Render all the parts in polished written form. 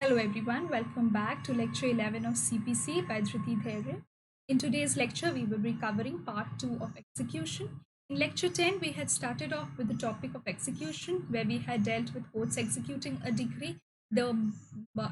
Hello everyone, welcome back to lecture 11 of CPC by Dhriti Dhere. In today's lecture, we will be covering part 2 of execution. In lecture 10, we had started off with the topic of execution, where we had dealt with courts executing a decree, the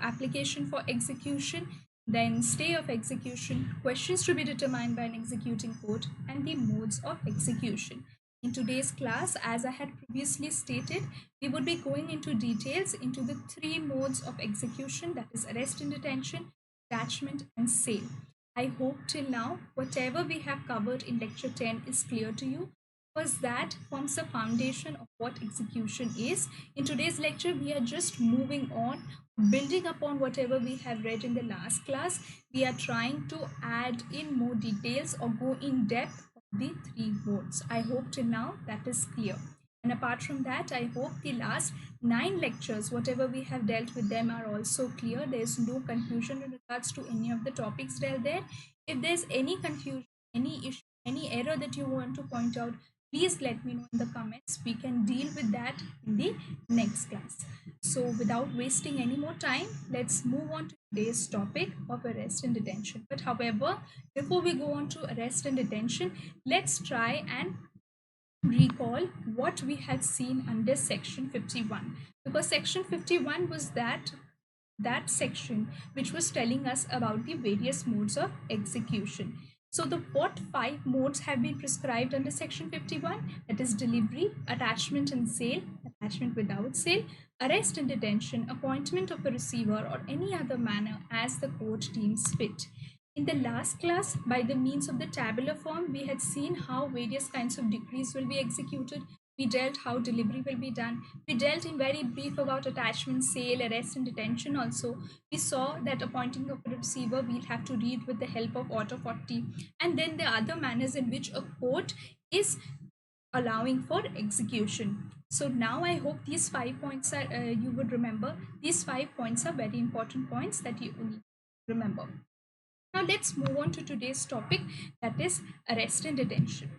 application for execution, then stay of execution, questions to be determined by an executing court, and the modes of execution. In today's class, as I had previously stated, we would be going into details into the three modes of execution, that is arrest and detention, attachment, and sale. I hope till now whatever we have covered in lecture 10 is clear to you, because that forms the foundation of what execution is. In today's lecture, we are just moving on, building upon whatever we have read in the last class. We are trying to add in more details or go in depth of the three modes. I hope till now that is clear. And apart from that, I hope the last 9 lectures, whatever we have dealt with them, are also clear. There is no confusion in regards to any of the topics dealt there. If there's any confusion, any issue, any error that you want to point out, please let me know in the comments. We can deal with that in the next class. So without wasting any more time, let's move on to today's topic of arrest and detention. But however, before we go on to arrest and detention, let's try and recall what we had seen under section 51, because section 51 was that section which was telling us about the various modes of execution. So the what 5 modes have been prescribed under section 51, that is delivery, attachment and sale, attachment without sale, arrest and detention, appointment of a receiver, or any other manner as the court deems fit. In the last class, by the means of the tabular form, we had seen how various kinds of decrees will be executed. We dealt how delivery will be done. We dealt in very brief about attachment, sale, arrest, and detention also. We saw that appointing of a receiver, we'll have to read with the help of Auto 40. And then the other manners in which a court is allowing for execution. So now I hope these 5 points are, you would remember. These 5 points are very important points that you need to remember. Now let's move on to today's topic, that is arrest and detention.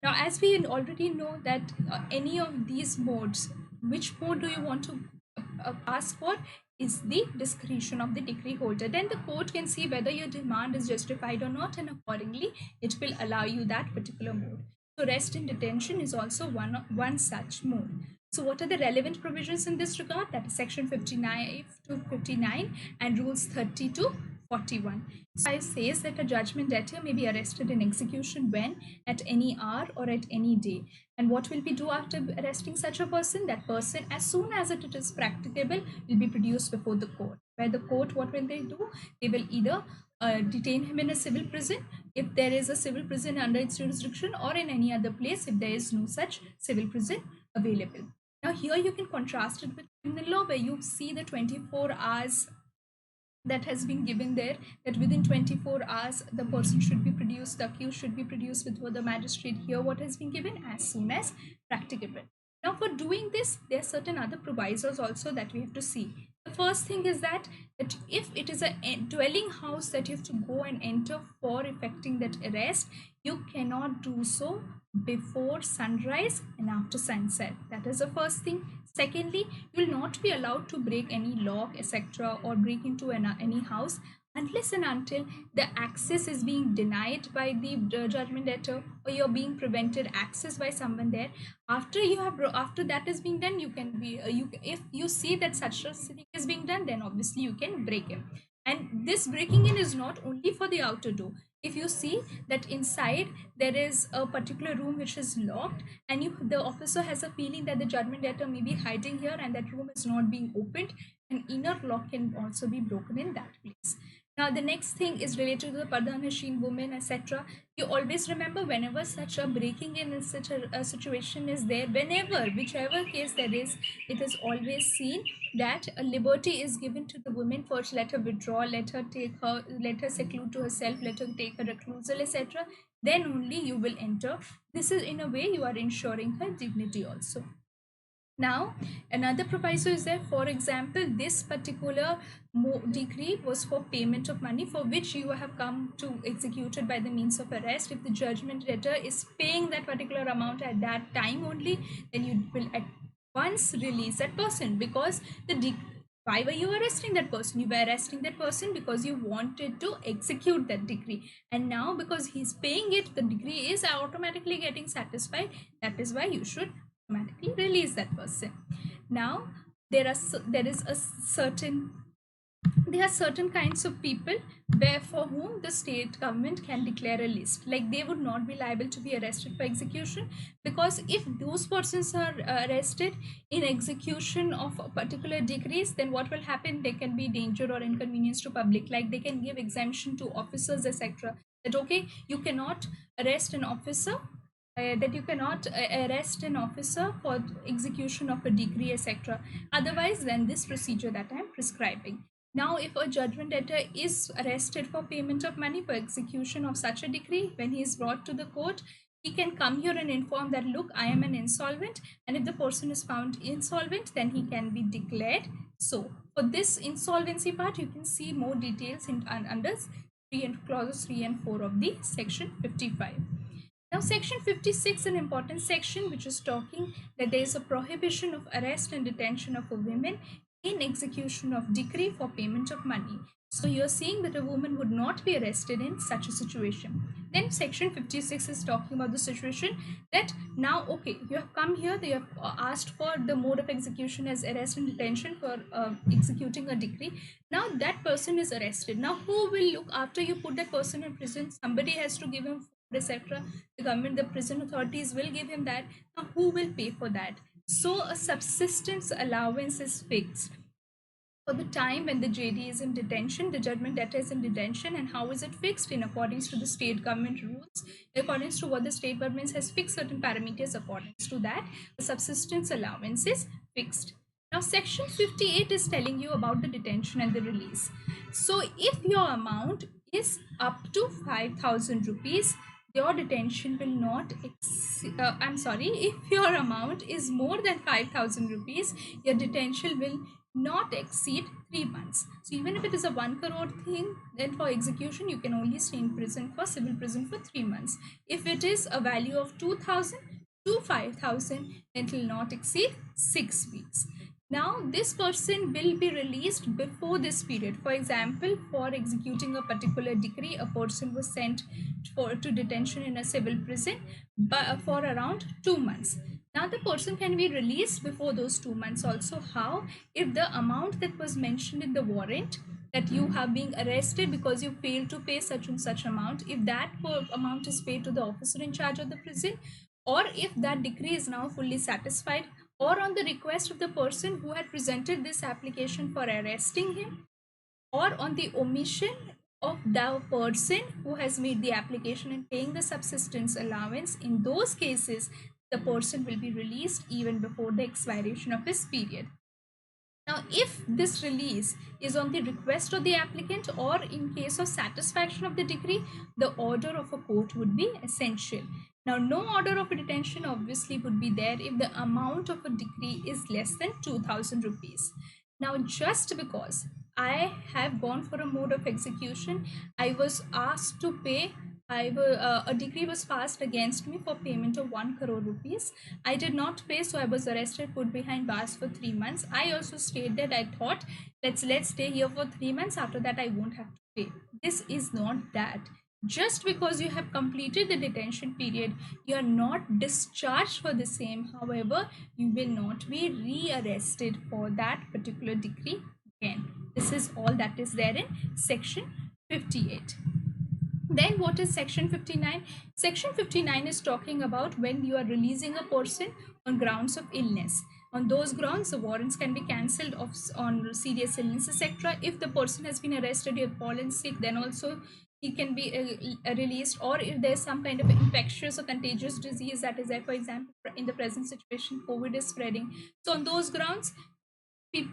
Now, as we already know that any of these modes, which mode do you want to ask for is the discretion of the decree holder. Then the court can see whether your demand is justified or not, and accordingly it will allow you that particular mode. So arrest and detention is also one such mode. So what are the relevant provisions in this regard? That is section 59 to 59 and rules 30 to 41. So it says that a judgment debtor may be arrested in execution when, at any hour or at any day. And what will we do after arresting such a person? That person, as soon as it is practicable, will be produced before the court. By the court, what will they do? They will either detain him in a civil prison if there is a civil prison under its jurisdiction, or in any other place if there is no such civil prison available. Now here you can contrast it with criminal law, where you see the 24 hours that has been given there, that within 24 hours the person should be produced, the accused should be produced before the magistrate. Here what has been given, as soon as practicable. Now for doing this, there are certain other provisos also that we have to see. The first thing is that if it is a dwelling house that you have to go and enter for effecting that arrest, you cannot do so before sunrise and after sunset. That is the first thing. Secondly, you will not be allowed to break any lock, etc., or break into any house unless and until the access is being denied by the judgment debtor, or you're being prevented access by someone there. After that is being done, you can be if you see that such a thing is being done, then obviously you can break in. And this breaking in is not only for the outer door. If you see that inside there is a particular room which is locked, and the officer has a feeling that the judgment debtor may be hiding here and that room is not being opened, an inner lock can also be broken in that place. Now the next thing is related to the Pardhan machine, women, etc. You always remember, whenever such a breaking in such a situation is there, whenever, whichever case there is, it is always seen that a liberty is given to the woman. First, let her withdraw, let her seclude to herself, let her take a reclusal, etc. Then only you will enter. This is, in a way, you are ensuring her dignity also. Now, another proviso is there. For example, this particular decree was for payment of money for which you have come to execute it by the means of arrest. If the judgment debtor is paying that particular amount at that time only, then you will at once release that person, because the Why were you arresting that person? You were arresting that person because you wanted to execute that decree. And now because he's paying it, the decree is automatically getting satisfied. That is why you should automatically release that person. Now, there is a certain there are certain kinds of people where for whom the state government can declare a list, like they would not be liable to be arrested for execution, because if those persons are arrested in execution of a particular decrees, then what will happen, there can be danger or inconvenience to public, like they can give exemption to officers, etc., that okay, you cannot arrest an officer, that you cannot arrest an officer for execution of a decree, etc., otherwise than this procedure that I am prescribing. Now, if a judgment debtor is arrested for payment of money for execution of such a decree, when he is brought to the court, he can come here and inform that, look, I am an insolvent, and if the person is found insolvent, then he can be declared. So, for this insolvency part, you can see more details in under clauses 3 and 4 of the section 55. Now, section 56, an important section which is talking that there is a prohibition of arrest and detention of a woman in execution of decree for payment of money. So you're seeing that a woman would not be arrested in such a situation. Then section 56 is talking about the situation that now, okay, you have come here, they have asked for the mode of execution as arrest and detention for executing a decree. Now that person is arrested. Now who will look after you put that person in prison? Somebody has to give him food, etc. The government, the prison authorities will give him that. Now who will pay for that? So a subsistence allowance is fixed for the time when the JD is in detention, the judgment debtor is in detention. And how is it fixed? In accordance to the state government rules, according to what the state government has fixed certain parameters, according to that, the subsistence allowance is fixed. Now, section 58 is telling you about the detention and the release. So, if your amount is up to 5,000 rupees, your detention will not if your amount is more than 5,000 rupees, your detention will not exceed 3 months. So even if it is a 1 crore thing, then for execution you can only stay in prison for civil prison for 3 months. If it is a value of 2,000 to 5,000, it will not exceed 6 weeks. Now this person will be released before this period. For example, for executing a particular decree, a person was sent to detention in a civil prison for around 2 months. Now the person can be released before those 2 months also. How? If the amount that was mentioned in the warrant, that you have been arrested because you failed to pay such and such amount, if that amount is paid to the officer in charge of the prison, or if that decree is now fully satisfied, or on the request of the person who had presented this application for arresting him, or on the omission of the person who has made the application and paying the subsistence allowance, in those cases the person will be released even before the expiration of his period. Now, if this release is on the request of the applicant or in case of satisfaction of the decree, the order of a court would be essential. Now, no order of detention obviously would be there if the amount of a decree is less than 2,000 rupees. Now, just because I have gone for a mode of execution, I was asked to pay. A decree was passed against me for payment of 1 crore rupees. I did not pay, so I was arrested, put behind bars for 3 months. I also stayed there. I thought, let's stay here for 3 months. After that, I won't have to pay. This is not that. Just because you have completed the detention period, you are not discharged for the same. However, you will not be re-arrested for that particular decree again. This is all that is there in section 58. Then what is section 59? Section 59 is talking about when you are releasing a person on grounds of illness. On those grounds, the warrants can be cancelled on serious illness, etc. If the person has been arrested, you have fallen sick, then also he can be released. Or if there's some kind of infectious or contagious disease that is there, for example, in the present situation, COVID is spreading. So on those grounds,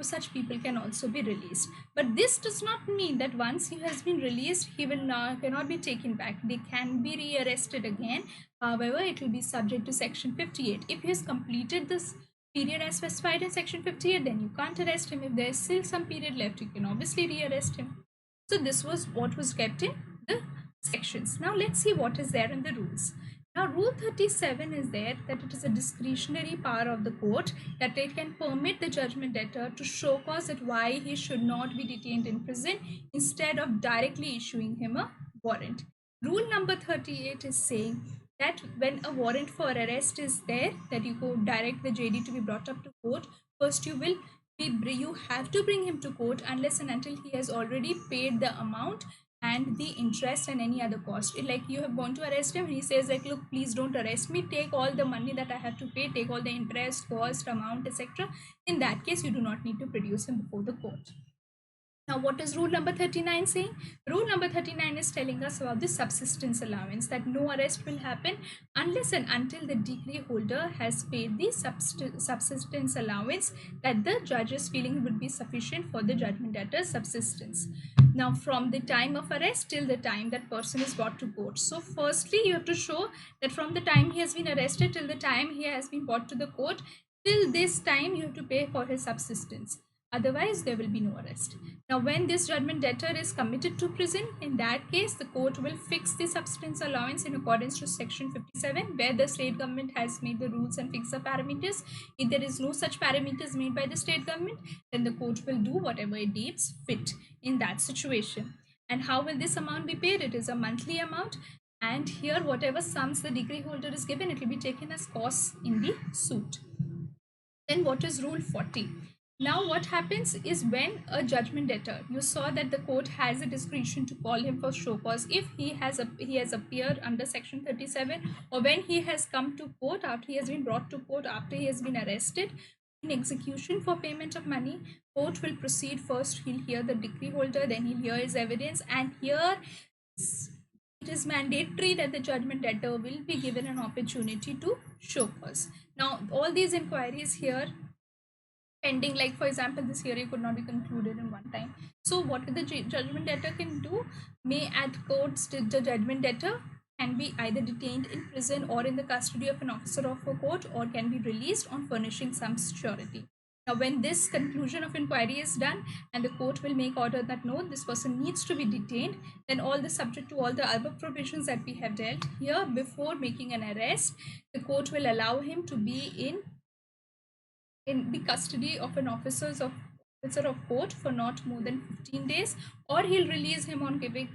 such people can also be released. But this does not mean that once he has been released, he will cannot be taken back. They can be re-arrested again. However, it will be subject to section 58. If he has completed this period as specified in section 58, then you can't arrest him. If there is still some period left, you can obviously re-arrest him. So this was what was kept in the sections. Now let's see what is there in the rules. Now, Rule 37 is there that it is a discretionary power of the court that it can permit the judgment debtor to show cause at why he should not be detained in prison instead of directly issuing him a warrant. Rule number 38 is saying that when a warrant for arrest is there, that you go direct the JD to be brought up to court, first you have to bring him to court unless and until he has already paid the amount and the interest and any other cost. Like you have gone to arrest him, he says like, look, please don't arrest me, take all the money that I have to pay, take all the interest, cost, amount, etc. In that case, you do not need to produce him before the court. Now, what is rule number 39 saying? Rule number 39 is telling us about the subsistence allowance, that no arrest will happen unless and until the decree holder has paid the subsistence allowance that the judge is feeling would be sufficient for the judgment debtor's subsistence. Now, from the time of arrest till the time that person is brought to court. So, firstly, you have to show that from the time he has been arrested till the time he has been brought to the court, till this time you have to pay for his subsistence. Otherwise, there will be no arrest. Now, when this judgment debtor is committed to prison, in that case, the court will fix the subsistence allowance in accordance to section 57, where the state government has made the rules and fix the parameters. If there is no such parameters made by the state government, then the court will do whatever it deems fit in that situation. And how will this amount be paid? It is a monthly amount. And here, whatever sums the decree holder is given, it will be taken as costs in the suit. Then what is Rule 40? Now what happens is when a judgment debtor, you saw that the court has a discretion to call him for show cause if he has appeared under section 37, or when he has come to court after he has been brought to court after he has been arrested in execution for payment of money. Court will proceed first, he'll hear the decree holder, then he'll hear his evidence, and here it is mandatory that the judgment debtor will be given an opportunity to show cause. Now all these inquiries here pending, like for example this hearing could not be concluded in one time, so what the judgment debtor can do, may at courts the judgment debtor can be either detained in prison or in the custody of an officer of a court, or can be released on furnishing some surety. Now when this conclusion of inquiry is done and the court will make order that no, this person needs to be detained, then all the subject to all the other provisions that we have dealt here, before making an arrest, the court will allow him to be in the custody of an officer of court for not more than 15 days, or he'll release him on giving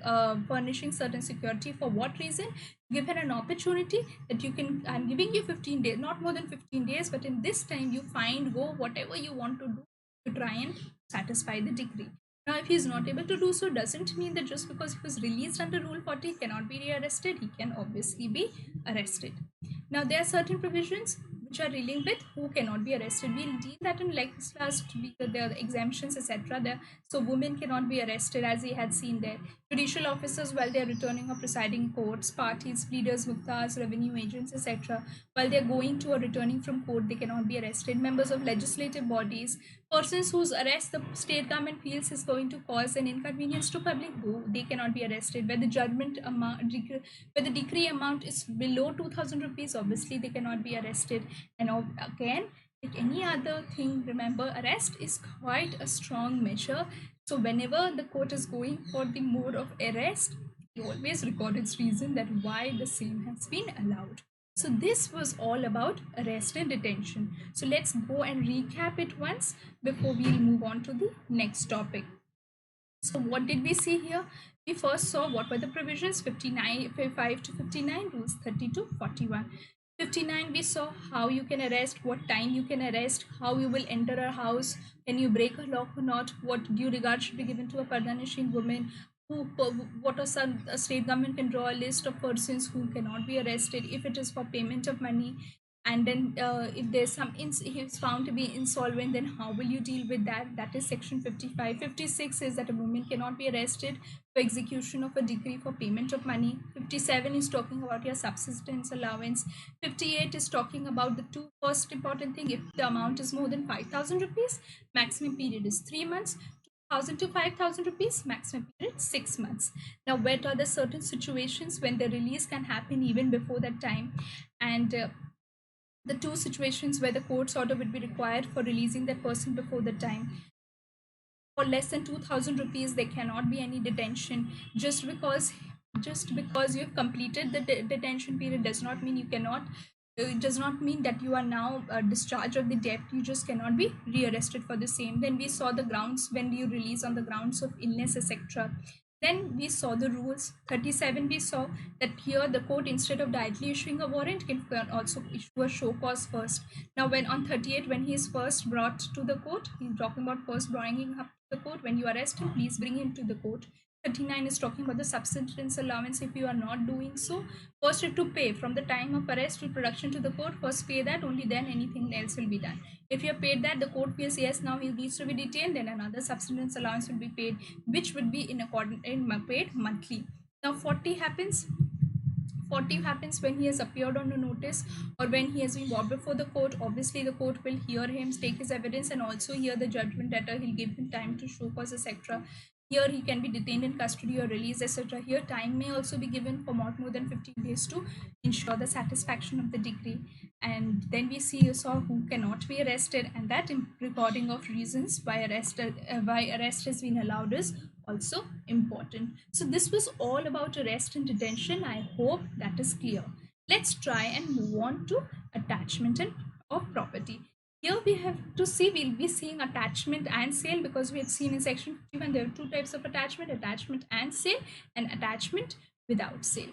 furnishing certain security. For what reason? Given an opportunity that you can, I'm giving you 15 days, not more than 15 days, but in this time you find, go whatever you want to do to try and satisfy the decree. Now if he is not able to do so, doesn't mean that just because he was released under Rule 40 he cannot be rearrested. He can obviously be arrested. Now there are certain provisions which are dealing with who cannot be arrested. We'll deal that in like last week, there are exemptions, etc. So women cannot be arrested, as we had seen there. Judicial officers while they are returning or presiding in courts, parties, pleaders, muktas, revenue agents, etc. While they are going to or returning from court, they cannot be arrested. Members of legislative bodies, persons whose arrest the state government feels is going to cause an inconvenience to public, they cannot be arrested. Where the judgment amount, where the decree amount is below 2,000 rupees, obviously they cannot be arrested. And again, like any other thing, remember, arrest is quite a strong measure. So whenever the court is going for the mode of arrest, you always record its reason that why the same has been allowed. So this was all about arrest and detention. So let's go and recap it once before we'll move on to the next topic. So what did we see here? We first saw what were the provisions, 55 to 59, rules 30 to 41. 59, we saw how you can arrest, what time you can arrest, how you will enter a house, can you break a lock or not, what due regard should be given to a pardanishing woman, what are some state government can draw a list of persons who cannot be arrested if it is for payment of money. And then if there's some he is found to be insolvent, then how will you deal with that? That is section 55. 56 is that a woman cannot be arrested for execution of a decree for payment of money. 57 is talking about your subsistence allowance. 58 is talking about the two first important thing, if the amount is more than 5,000 rupees, maximum period is 3 months. 1,000 to 5,000 rupees, maximum period 6 months. Now what are the certain situations when the release can happen even before that time? And the two situations where the court's order would be required for releasing that person before the time. For less than 2,000 rupees, there cannot be any detention, just because Just because you have completed the detention period does not mean you cannot. It does not mean that you are now discharged of the debt. You just cannot be rearrested for the same. Then we saw the grounds when you release on the grounds of illness, etc. Then we saw the rules. 37, we saw that here the court, instead of directly issuing a warrant, can also issue a show cause first. Now, when on 38, when he is first brought to the court, he's talking about first bringing up to the court. When you arrest him, please bring him to the court. 39 is talking about the subsistence allowance. If you are not doing so, first you have to pay from the time of arrest to production to the court. First pay that, only then anything else will be done. If you have paid that, the court feels yes, now he needs to be detained, then another subsistence allowance will be paid, which would be in accordance paid monthly. Now 40 happens. 40 happens when he has appeared on a notice or when he has been brought before the court. Obviously, the court will hear him, take his evidence, and also hear the judgment letter. He'll give him time to show cause, etc. Here, he can be detained in custody or released, etc. Here, time may also be given for not more than 15 days to ensure the satisfaction of the decree. And then we see saw who cannot be arrested, and that recording of reasons why arrest has been allowed is also important. So this was all about arrest and detention. I hope that is clear. Let's try and move on to attachment and of property. Here we have to see, we'll be seeing attachment and sale, because we had seen in section 51 there are two types of attachment and sale, and attachment without sale.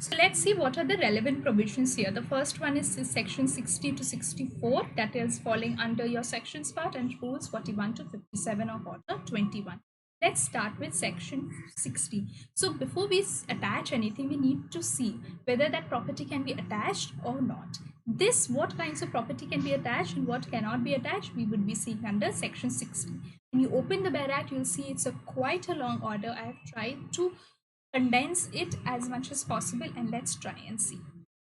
So let's see what are the relevant provisions here. The first one is section 60 to 64, that is falling under your sections part, and rules 41 to 57 of order 21. Let's start with section 60. So before we attach anything, we need to see whether that property can be attached or not. This, what kinds of property can be attached and what cannot be attached, we would be seeing under section 60. When you open the BER Act, you'll see it's quite a long order. I have tried to condense it as much as possible, and let's try and see.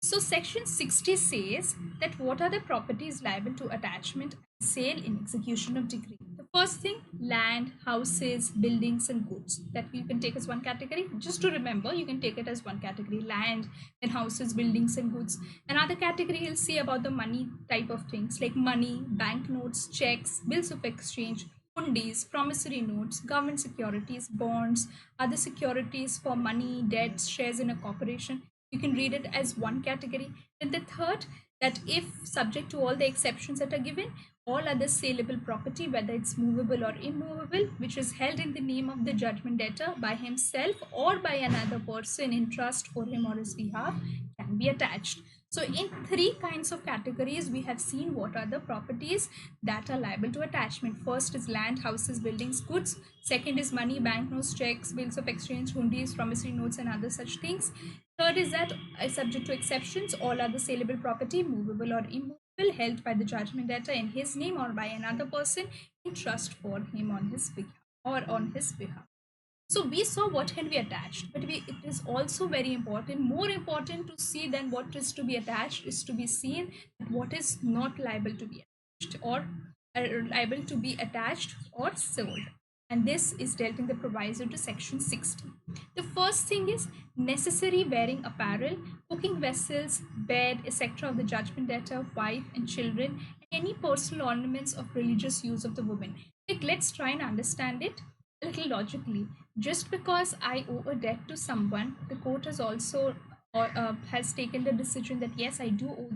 So section 60 says that what are the properties liable to attachment and sale in execution of decree. The first thing, land, houses, buildings, and goods, that you can take as one category. Just to remember, you can take it as one category, land, then houses, buildings, and goods. Another category, you'll see about the money type of things like money, banknotes, checks, bills of exchange, hundis, promissory notes, government securities, bonds, other securities for money, debts, shares in a corporation. You can read it as one category. Then the third, that if subject to all the exceptions that are given, all other saleable property, whether it's movable or immovable, which is held in the name of the judgment debtor by himself or by another person in trust for him or his behalf, can be attached. So in three kinds of categories, we have seen what are the properties that are liable to attachment. First is land, houses, buildings, goods. Second is money, banknotes, checks, bills of exchange, hundis, promissory notes, and other such things. Third is that subject to exceptions, all other saleable property, movable or immovable, held by the judgment debtor in his name or by another person in trust for him on his behalf or on his behalf. So we saw what can be attached, but it is also very important, more important to see than what is to be attached is to be seen what is not liable to be attached or liable to be attached or sold. And this is dealt in the proviso to section 60. The first thing is necessary wearing apparel, cooking vessels, bed, etc. of the judgment debtor, wife and children, and any personal ornaments of religious use of the woman. Like, let's try and understand it a little logically. Just because I owe a debt to someone, the court has also has taken the decision that yes, I do owe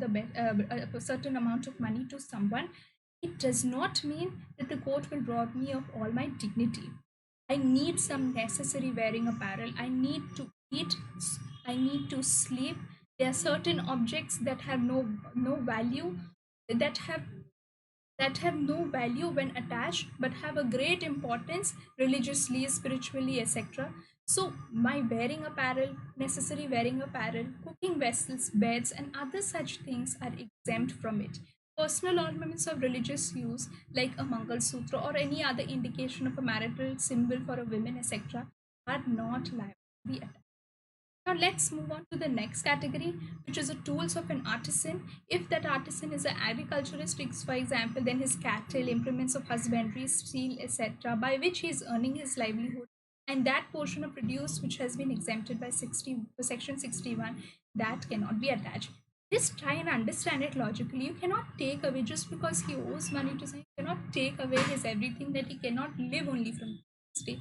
a certain amount of money to someone. It does not mean that the court will rob me of all my dignity. I need some necessary wearing apparel. I need to eat. I need to sleep. There are certain objects that have no value, that have no value when attached, but have a great importance religiously, spiritually, etc. So my wearing apparel, necessary wearing apparel, cooking vessels, beds, and other such things are exempt from it. Personal ornaments of religious use, like a Mangal Sutra or any other indication of a marital symbol for a woman, etc., are not liable to be attached. Now let's move on to the next category, which is the tools of an artisan. If that artisan is an agriculturist, for example, then his cattle, implements of husbandry, steel, etc., by which he is earning his livelihood, and that portion of produce which has been exempted by section 61, that cannot be attached. Just try and understand it logically. You cannot take away, just because he owes money to someone, you cannot take away his everything, that he cannot live only from this day.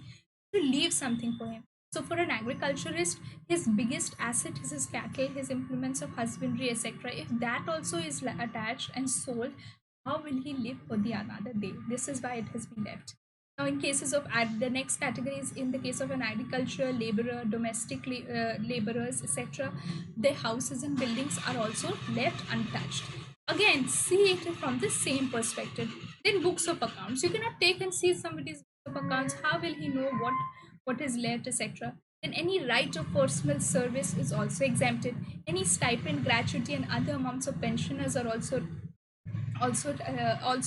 You leave something for him. So for an agriculturist, his biggest asset is his cattle, his implements of husbandry, etc. If that also is attached and sold, how will he live for the another day? This is why it has been left. Now, in cases of the next category is in the case of an agricultural laborer, domestic laborers, etc., their houses and buildings are also left untouched. Again, see it from the same perspective. Then books of accounts. You cannot take and see somebody's book of accounts. How will he know what is left, etc.? Then any right of personal service is also exempted. Any stipend, gratuity, and other amounts of pensioners are also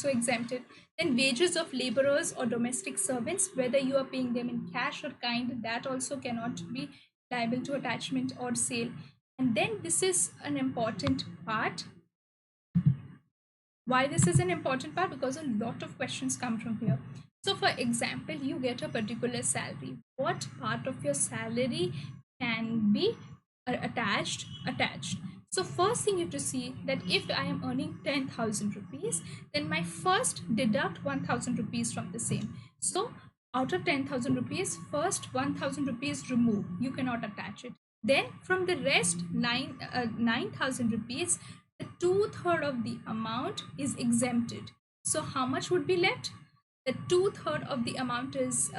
exempted. Then wages of laborers or domestic servants, whether you are paying them in cash or kind, that also cannot be liable to attachment or sale. And then this is an important part. Why this is an important part? Because a lot of questions come from here. So for example, you get a particular salary. What part of your salary can be attached? So first thing you have to see that if I am earning 10,000 rupees, then my first deduct 1,000 rupees from the same. So out of 10,000 rupees, first 1,000 rupees remove. You cannot attach it. Then from the rest 9,000 rupees, the 2/3 of the amount is exempted. So how much would be left? The 2/3 of the amount is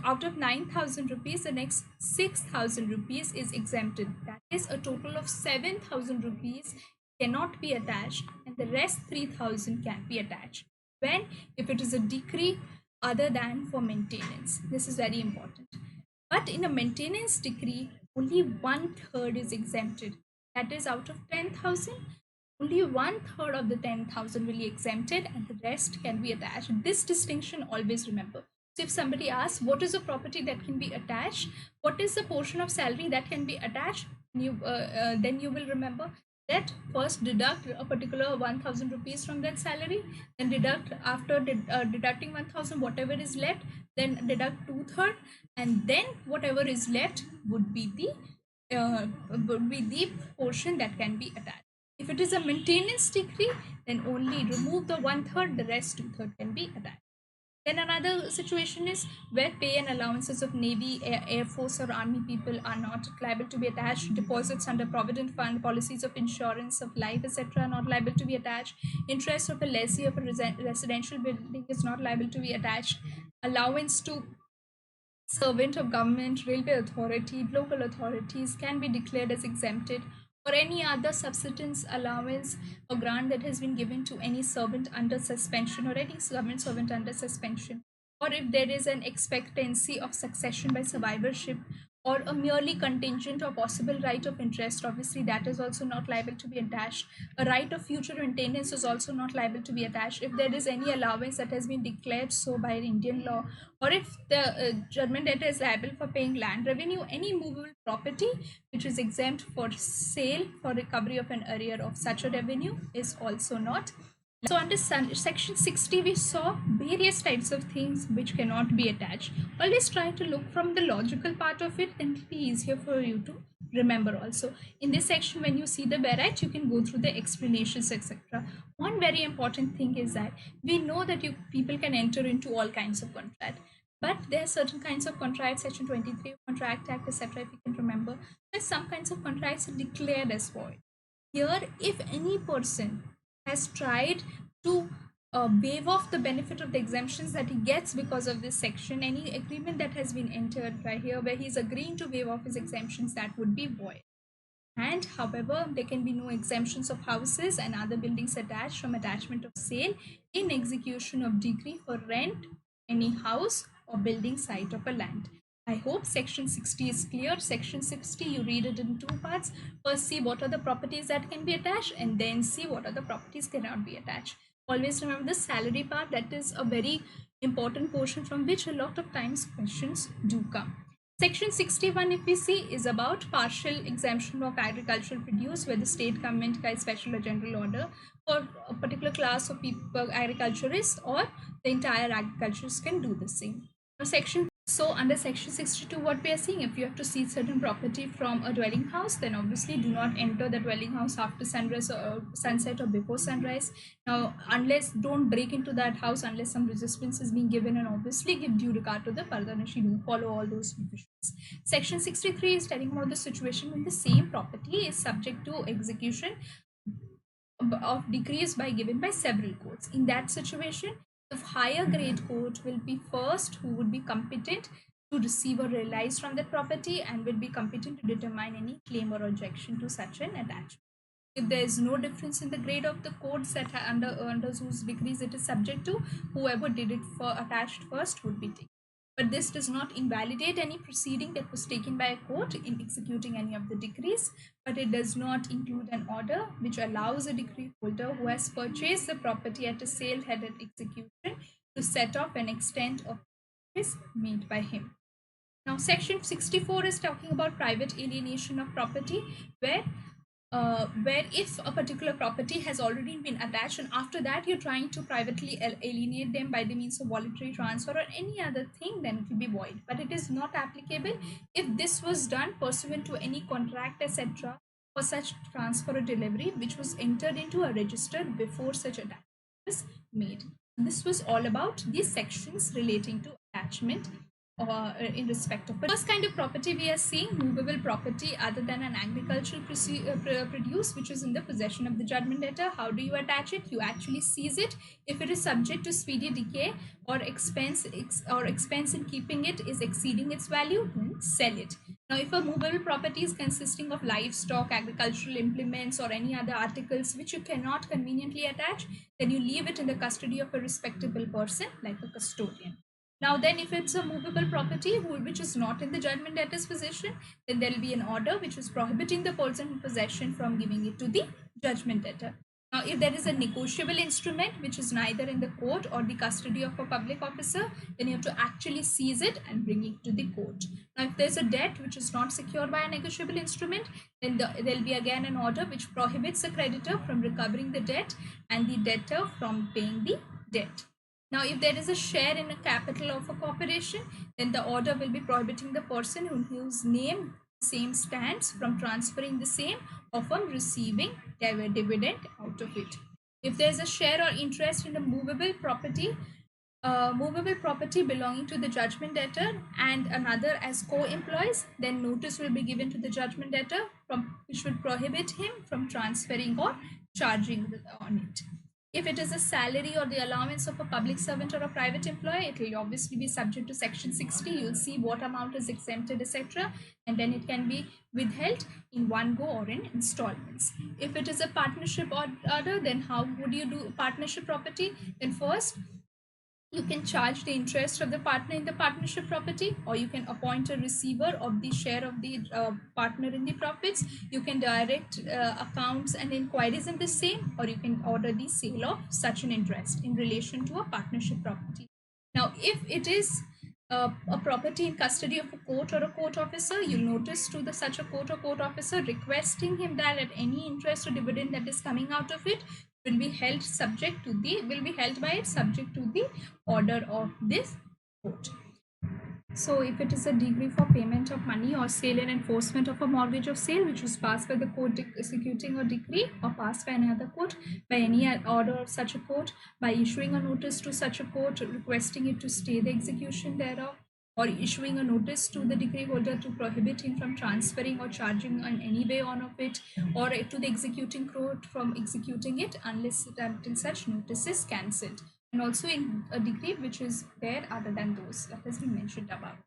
out of 9,000 rupees, the next 6,000 rupees is exempted. That is a total of 7,000 rupees cannot be attached, and the rest 3,000 can be attached. When? If it is a decree other than for maintenance. This is very important. But in a maintenance decree, only 1/3 is exempted. That is, out of 10,000, only 1/3 of the 10,000 will be exempted and the rest can be attached. This distinction always remember. So if somebody asks what is a property that can be attached, what is the portion of salary that can be attached, then you will remember that first deduct a particular 1,000 rupees from that salary, then deduct after deducting 1,000 whatever is left, then deduct 2/3, and then whatever is left would be the portion that can be attached. If it is a maintenance decree, then only remove the 1/3, the rest 2/3 can be attached. Then another situation is where pay and allowances of Navy, Air Force, or Army people are not liable to be attached. Deposits under Provident Fund, policies of insurance of life, etc., are not liable to be attached. Interest of a lessee of a residential building is not liable to be attached. Allowance to servant of government, railway authority, local authorities can be declared as exempted, or any other subsistence allowance or grant that has been given to any servant under suspension or any government servant under suspension, or if there is an expectancy of succession by survivorship or a merely contingent or possible right of interest, obviously that is also not liable to be attached. A right of future maintenance is also not liable to be attached. If there is any allowance that has been declared so by Indian law, or if the government debtor is liable for paying land revenue, any movable property which is exempt for sale for recovery of an arrear of such a revenue is also not. So under section 60, we saw various types of things which cannot be attached. Always try to look from the logical part of it, then it will be easier for you to remember also. In this section, when you see the whereat, you can go through the explanations, etc. One very important thing is that we know that people can enter into all kinds of contract, but there are certain kinds of contracts, section 23 Contract Act, etc., if you can remember, there's some kinds of contracts are declared as void. Here, if any person has tried to waive off the benefit of the exemptions that he gets because of this section, any agreement that has been entered right here where he's agreeing to waive off his exemptions, that would be void. And however, there can be no exemptions of houses and other buildings attached from attachment of sale in execution of decree for rent, any house or building site of a land. I hope section 60 is clear. Section 60, you read it in two parts. First, see what are the properties that can be attached, and then see what are the properties cannot be attached. Always remember the salary part. That is a very important portion from which a lot of times questions do come. Section 61, if we see, is about partial exemption of agricultural produce where the state government by special or general order for a particular class of people, agriculturists, or the entire agriculturists can do the same. Now, section So under section 62, what we are seeing, if you have to seize certain property from a dwelling house, then obviously do not enter the dwelling house after sunrise or sunset or before sunrise. Now, unless don't break into that house unless some resistance is being given, and obviously give due regard to the Pardanashi rule, follow all those provisions. Section 63 is telling about the situation when the same property is subject to execution of decrees by given by several courts. In that situation, the higher grade court will be first who would be competent to receive or realize from that property and will be competent to determine any claim or objection to such an attachment. If there is no difference in the grade of the courts that under whose decrees it is subject to, whoever did it for attached first would be taken. But this does not invalidate any proceeding that was taken by a court in executing any of the decrees, but it does not include an order which allows a decree holder who has purchased the property at a sale headed execution to set off an extent of is made by him. Now, section 64 is talking about private alienation of property, where if a particular property has already been attached and after that you're trying to privately alienate them by the means of voluntary transfer or any other thing, then it will be void. But it is not applicable if this was done pursuant to any contract, etc., for such transfer or delivery which was entered into or registered before such attachment was made. This was all about these sections relating to attachment in respect of. But first kind of property we are seeing, movable property other than an agricultural produce which is in the possession of the judgment debtor. How do you attach it? You actually seize it. If it is subject to speedy decay or expense in keeping it is exceeding its value, then sell it. Now, if a movable property is consisting of livestock, agricultural implements, or any other articles which you cannot conveniently attach, then you leave it in the custody of a respectable person like a custodian. Now then, if it's a movable property which is not in the judgment debtor's possession, then there will be an order which is prohibiting the person in possession from giving it to the judgment debtor. Now, if there is a negotiable instrument which is neither in the court or the custody of a public officer, then you have to actually seize it and bring it to the court. Now, if there's a debt which is not secured by a negotiable instrument, then there will be again an order which prohibits the creditor from recovering the debt and the debtor from paying the debt. Now, if there is a share in a capital of a corporation, then the order will be prohibiting the person whose name same stands from transferring the same or from receiving dividend out of it. If there is a share or interest in a movable property belonging to the judgment debtor and another as co-employees, then notice will be given to the judgment debtor which would prohibit him from transferring or charging on it. If it is a salary or the allowance of a public servant or a private employee, it will obviously be subject to section 60. You'll see what amount is exempted, etc. And then it can be withheld in one go or in installments. If it is a partnership order, then how would you do partnership property? Then first, you can charge the interest of the partner in the partnership property, or you can appoint a receiver of the share of the partner in the profits. You can direct accounts and inquiries in the same, or you can order the sale of such an interest in relation to a partnership property. Now, if it is a property in custody of a court or a court officer, you'll notice to such a court or court officer requesting him that at any interest or dividend that is coming out of it will be held by it subject to the order of this court. So if it is a decree for payment of money or sale and enforcement of a mortgage of sale which was passed by the court executing a decree or passed by another court, by any order of such a court, by issuing a notice to such a court requesting it to stay the execution thereof, or issuing a notice to the decree holder to prohibit him from transferring or charging in any way on of it, or to the executing court from executing it unless until such notice is cancelled, and also in a decree which is there other than those that has been mentioned above.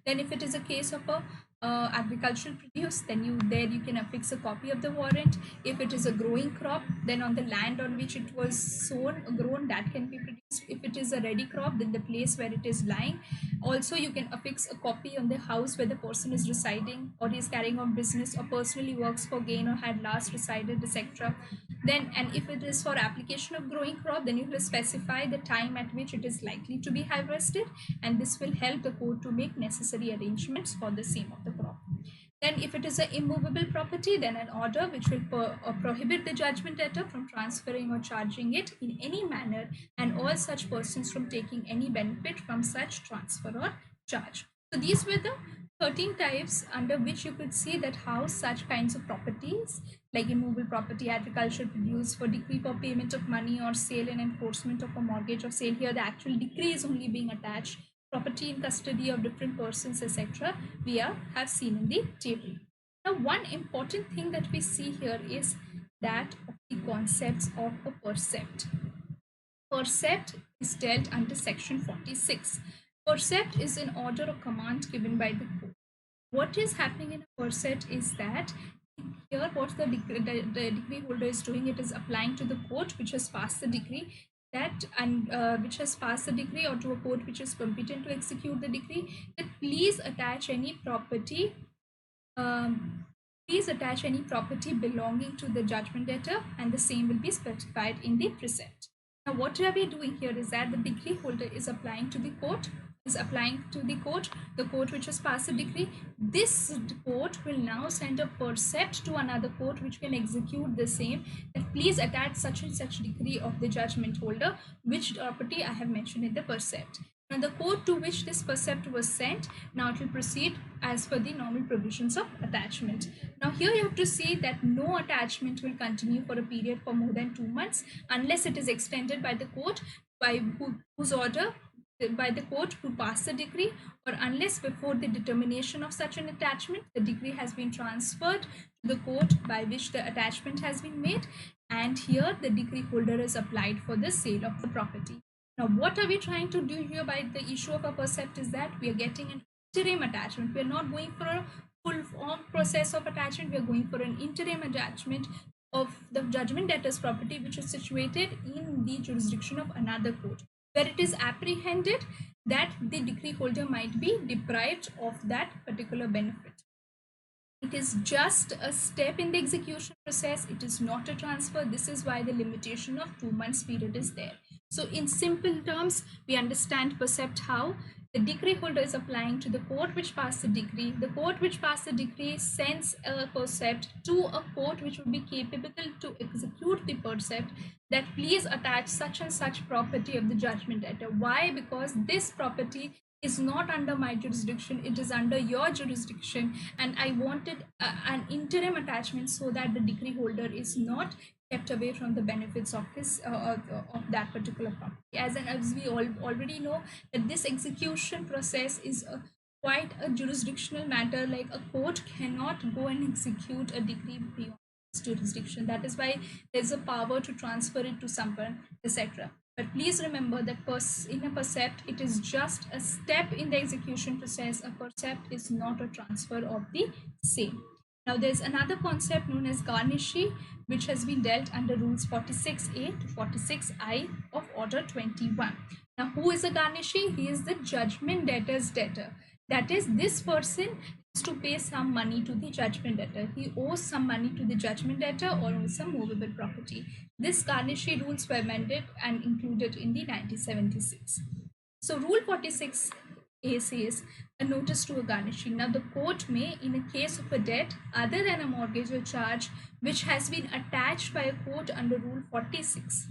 Then if it is a case of a agricultural produce, then you can affix a copy of the warrant. If it is a growing crop, then on the land on which it was grown, that can be produced. If it is a ready crop, then the place where it is lying. Also, you can affix a copy on the house where the person is residing or is carrying on business or personally works for gain or had last resided, etc. Then, and if it is for application of growing crop, then you will specify the time at which it is likely to be harvested, and this will help the court to make necessary arrangements for the same of the crop. Then if it is an immovable property, then an order which will prohibit the judgment debtor from transferring or charging it in any manner, and all such persons from taking any benefit from such transfer or charge. So these were the 13 types under which you could see that how such kinds of properties like immovable property, agricultural produce for decree for payment of money or sale and enforcement of a mortgage or sale. Here the actual decree is only being attached. Property in custody of different persons, etc. We have seen in the table. Now one important thing that we see here is that of the concepts of a percept. Percept is dealt under section 46. Percept is an order or command given by the court. What is happening in a percept is that here what the decree holder is doing, it is applying to the court which has passed the decree that and which has passed the decree, or to a court which is competent to execute the decree, that please attach any property um, please attach any property belonging to the judgment debtor, and the same will be specified in the precept. Now, what are we doing here is that the decree holder is applying to the court, the court which has passed the decree. This court will now send a percept to another court which can execute the same, that please attach such and such decree of the judgment holder, which property I have mentioned in the percept. Now, the court to which this percept was sent, now it will proceed as per the normal provisions of attachment. Now, here you have to see that no attachment will continue for a period for more than 2 months unless it is extended by the court by whose order by the court who passed the decree, or unless before the determination of such an attachment the decree has been transferred to the court by which the attachment has been made, and here the decree holder is applied for the sale of the property. Now, what are we trying to do here by the issue of a percept is that we are getting an interim attachment. We are not going for a full form process of attachment. We are going for an interim attachment of the judgment debtor's property which is situated in the jurisdiction of another court, where it is apprehended that the decree holder might be deprived of that particular benefit. It is just a step in the execution process. It is not a transfer. This is why the limitation of 2 months period is there. So in simple terms, we understand percept how the decree holder is applying to the court which passed the decree. The court which passed the decree sends a percept to a court which would be capable to execute the percept, that please attach such and such property of the judgment debtor. Why? Because this property is not under my jurisdiction, it is under your jurisdiction, and I wanted an interim attachment so that the decree holder is not kept away from the benefits of his of that particular property. As we already know that this execution process is quite a jurisdictional matter. Like a court cannot go and execute a decree beyond its jurisdiction. That is why there's a power to transfer it to someone, etc. But please remember that in a percept, it is just a step in the execution process. A percept is not a transfer of the same. Now, there's another concept known as garnishee, which has been dealt under rules 46A to 46I of Order 21. Now, who is a garnishee? He is the judgment debtor's debtor. That is, this person is to pay some money to the judgment debtor. He owes some money to the judgment debtor or owes some movable property. This garnishee rules were amended and included in the 1976. So, Rule 46A says a notice to a garnishee. Now, the court may, in a case of a debt other than a mortgage or charge which has been attached by a court under Rule 46,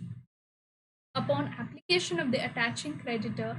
upon application of the attaching creditor,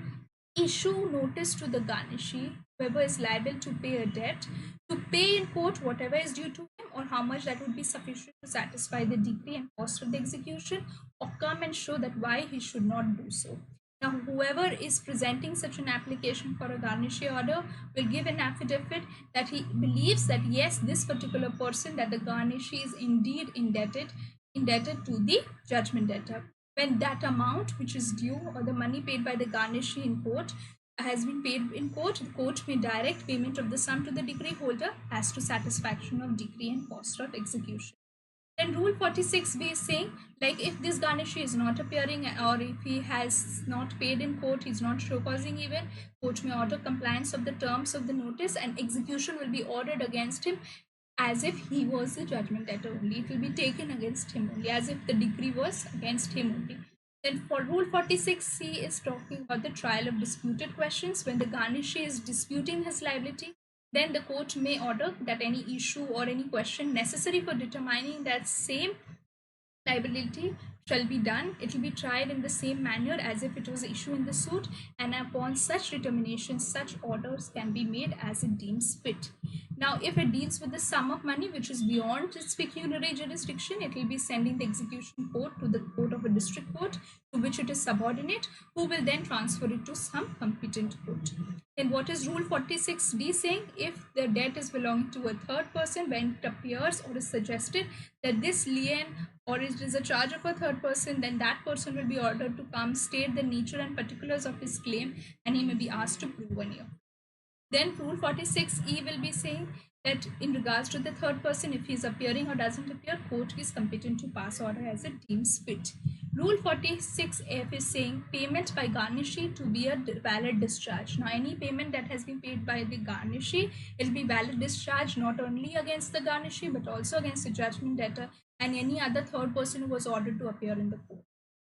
issue notice to the garnishee, whoever is liable to pay a debt, to pay in court whatever is due to him or how much that would be sufficient to satisfy the decree and cost of the execution, or come and show that why he should not do so. Now, whoever is presenting such an application for a garnishee order will give an affidavit that he believes that yes, this particular person, that the garnishee is indeed indebted to the judgment debtor. When that amount which is due, or the money paid by the garnishee in court, has been paid in court, the court may direct payment of the sum to the decree holder as to satisfaction of decree and cost of execution. Then Rule 46B is saying, like, if this garnishee is not appearing, or if he has not paid in court, he's not show causing event, court may order compliance of the terms of the notice and execution will be ordered against him as if he was the judgment debtor only. It will be taken against him only, as if the decree was against him only. Then for Rule 46C is talking about the trial of disputed questions. When the garnishee is disputing his liability, then the court may order that any issue or any question necessary for determining that same liability shall be done. It will be tried in the same manner as if it was issued in the suit, and upon such determination, such orders can be made as it deems fit. Now, if it deals with the sum of money which is beyond its pecuniary jurisdiction, it will be sending the execution court to the court of a district court to which it is subordinate, who will then transfer it to some competent court. Then what is Rule 46D saying? If the debt is belonging to a third person, when it appears or is suggested that this lien or it is a charge of a third person, then that person will be ordered to come, state the nature and particulars of his claim, and he may be asked to prove anew. Then Rule 46E will be saying that in regards to the third person, if he is appearing or doesn't appear, court is competent to pass order as it deems fit. Rule 46F is saying payment by garnishee to be a valid discharge. Now, any payment that has been paid by the garnishee, it will be valid discharge not only against the garnishee but also against the judgment debtor and any other third person who was ordered to appear in the court.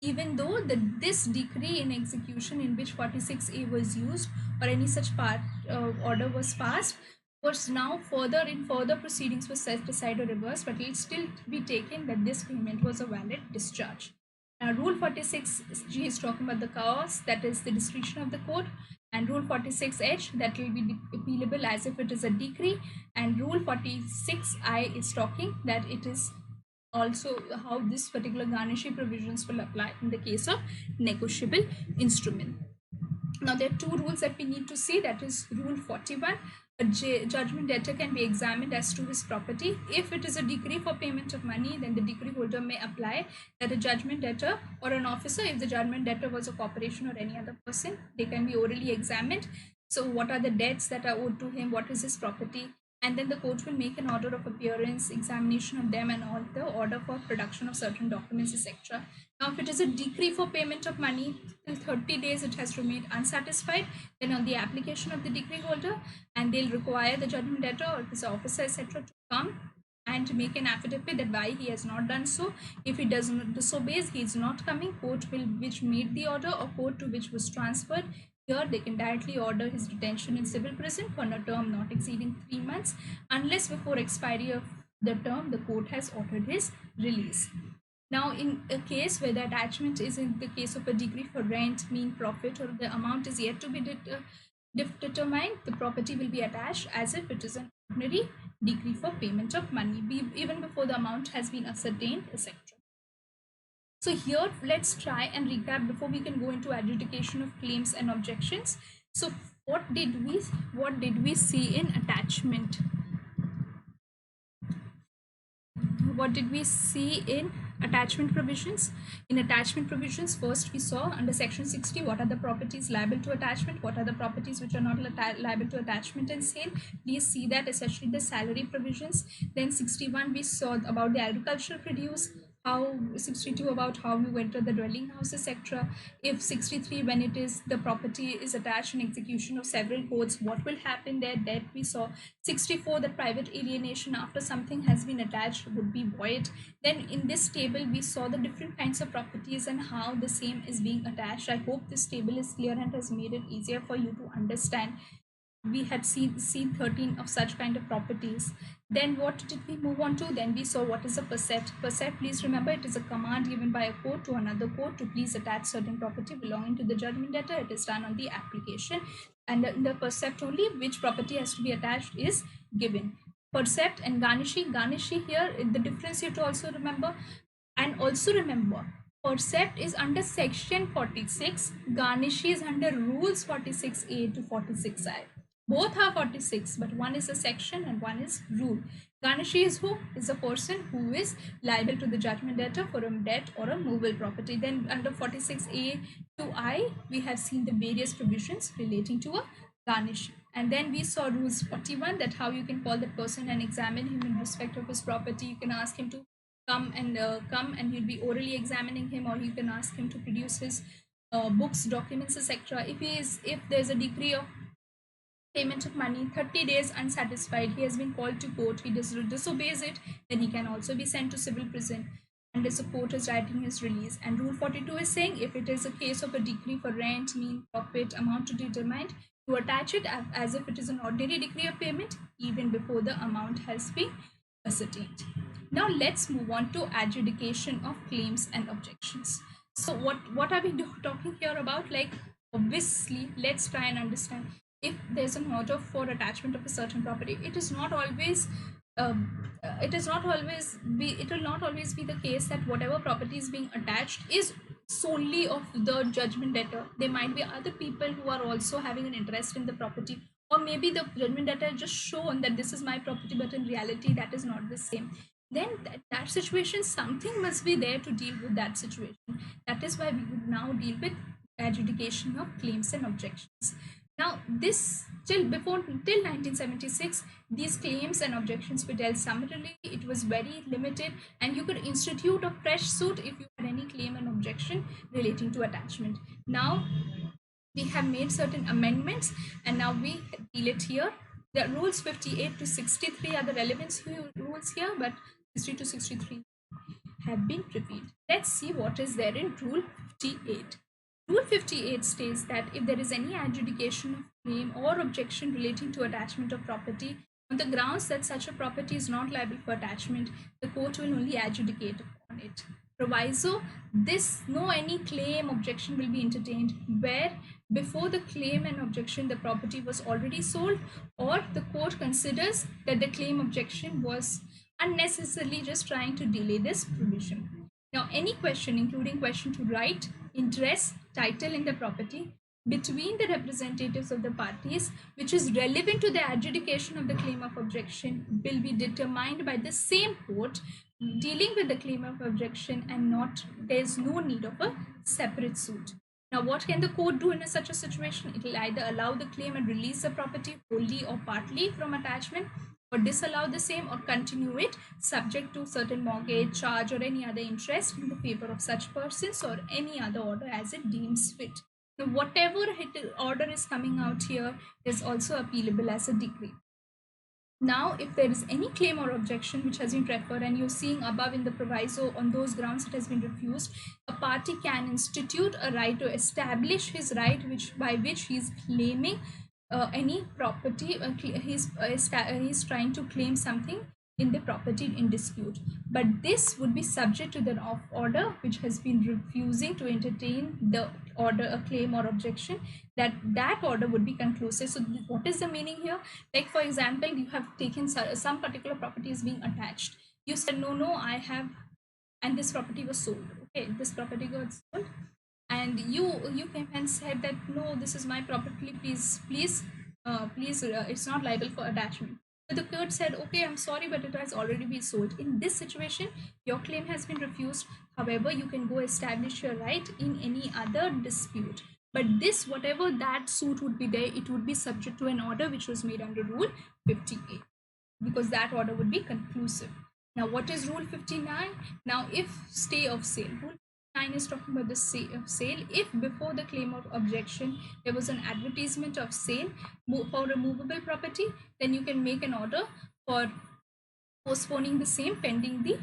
Even though this decree in execution in which 46A was used or any such order was passed was now further proceedings were set aside or reversed, but it will still be taken that this payment was a valid discharge. Now, Rule 46G is talking about the cause, that is the discretion of the court, and Rule 46H, that will be appealable as if it is a decree, and Rule 46I is talking that it is also how this particular garnishee provisions will apply in the case of negotiable instrument. Now, there are two rules that we need to see, that is Rule 41. A judgment debtor can be examined as to his property. If it is a decree for payment of money, then the decree holder may apply that a judgment debtor or an officer, if the judgment debtor was a corporation or any other person, they can be orally examined. So what are the debts that are owed to him? What is his property? And then the court will make an order of appearance, examination of them, and all the order for production of certain documents, etc. Now, if it is a decree for payment of money, till 30 days it has remained unsatisfied, then on the application of the decree holder, and they'll require the judgment debtor or his officer, etc. to come and make an affidavit that why he has not done so. If he does not disobeys, he is not coming, court will which made the order or court to which was transferred, here they can directly order his detention in civil prison for a term not exceeding 3 months, unless before expiry of the term the court has ordered his release. Now, in a case where the attachment is in the case of a decree for rent, mean profit, or the amount is yet to be determined, the property will be attached as if it is an ordinary decree for payment of money, even before the amount has been ascertained, etc. So here, let's try and recap before we can go into adjudication of claims and objections. So what did we see in attachment? What did we see in attachment provisions? In attachment provisions, first we saw under section 60 what are the properties liable to attachment, what are the properties which are not liable to attachment and sale. Please see that, especially the salary provisions. Then 61 we saw about the agricultural produce, how 62 about how you enter the dwelling house, etc. If 63, when it is the property is attached in execution of several codes, what will happen there, that we saw. 64, the private alienation after something has been attached would be void. Then in this table we saw the different kinds of properties and how the same is being attached. I hope this table is clear and has made it easier for you to understand. We had seen 13 of such kind of properties. Then what did we move on to? Then we saw what is a percept. Percept, please remember, it is a command given by a court to another court to please attach certain property belonging to the judgment debtor. It is done on the application, and in the percept only which property has to be attached is given. Percept and garnishee. Garnishee here, the difference you have to also remember, and also remember percept is under section 46, garnishee is under rules 46A to 46I. Both are 46, but one is a section and one is rule. Garnishee is who? Is a person who is liable to the judgment debtor for a debt or a movable property. Then under 46A to I, we have seen the various provisions relating to a garnishee. And then we saw rules 41, that how you can call that person and examine him in respect of his property. You can ask him to come and you'll be orally examining him, or you can ask him to produce his books, documents, etc. If there's a decree of payment of money, 30 days unsatisfied, he has been called to court, he disobeys it, then he can also be sent to civil prison unless the court is writing his release. And rule 42 is saying if it is a case of a decree for rent, mean profit, amount to be determined, to attach it as if it is an ordinary decree of payment even before the amount has been ascertained. Now let's move on to adjudication of claims and objections. So what are we talking here about? Like, obviously, let's try and understand. If there's an order for attachment of a certain property, it is not always it will not always be the case that whatever property is being attached is solely of the judgment debtor. There might be other people who are also having an interest in the property, or maybe the judgment debtor just shown that this is my property, but in reality that is not the same. Then that situation, something must be there to deal with that situation. That is why we would now deal with adjudication of claims and objections. Now, this till 1976, these claims and objections were dealt summarily. It was very limited, and you could institute a fresh suit if you had any claim and objection relating to attachment. Now, we have made certain amendments, and now we deal it here. The rules 58 to 63 are the relevant rules here, but 60 to 63 have been repealed. Let's see what is there in Rule 58. Rule 58 states that if there is any adjudication of claim or objection relating to attachment of property on the grounds that such a property is not liable for attachment, the court will only adjudicate upon it. Proviso: this no any claim objection will be entertained where before the claim and objection the property was already sold, or the court considers that the claim objection was unnecessarily just trying to delay this provision. Now, any question, including question to right, interest, title in the property between the representatives of the parties, which is relevant to the adjudication of the claim of objection, will be determined by the same court dealing with the claim of objection, and not there is no need of a separate suit. Now, what can the court do in such a situation? It will either allow the claim and release the property wholly or partly from attachment, or disallow the same, or continue it subject to certain mortgage, charge, or any other interest in the favor of such persons, or any other order as it deems fit. Now, whatever order is coming out here is also appealable as a decree. Now, if there is any claim or objection which has been preferred, and you're seeing above in the proviso, on those grounds it has been refused, a party can institute a right to establish his right, by which he is claiming any property. He's trying to claim something in the property in dispute, but this would be subject to the order which has been refusing to entertain the order, a claim or objection. That order would be conclusive. So what is the meaning here? Like, for example, you have taken some particular property is being attached. You said no, I have, and this property was sold. Okay, this property got sold, and you came and said that no, this is my property, please, it's not liable for attachment. But the court said, okay, I'm sorry, but it has already been sold. In this situation, your claim has been refused. However, you can go establish your right in any other dispute. But this, whatever that suit would be there, it would be subject to an order which was made under Rule 58, because that order would be conclusive. Now, what is Rule 59? Now, if stay of sale, Rule 59 is talking about the stay of sale. If before the claim of objection there was an advertisement of sale for a movable property, then you can make an order for postponing the same pending the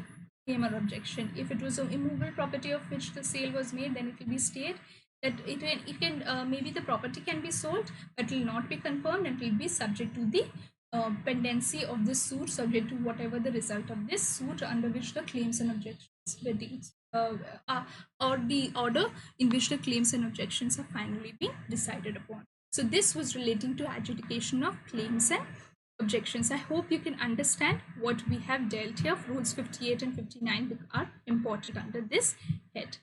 claim or objection. If it was an immovable property of which the sale was made, then it will be stayed. That it can maybe the property can be sold, but will not be confirmed, and will be subject to the pendency of this suit, subject to whatever the result of this suit under which the claims and objections were dealt, or the order in which the claims and objections are finally being decided upon. So this was relating to adjudication of claims and objections. I hope you can understand what we have dealt here. Rules 58 and 59 are important under this head.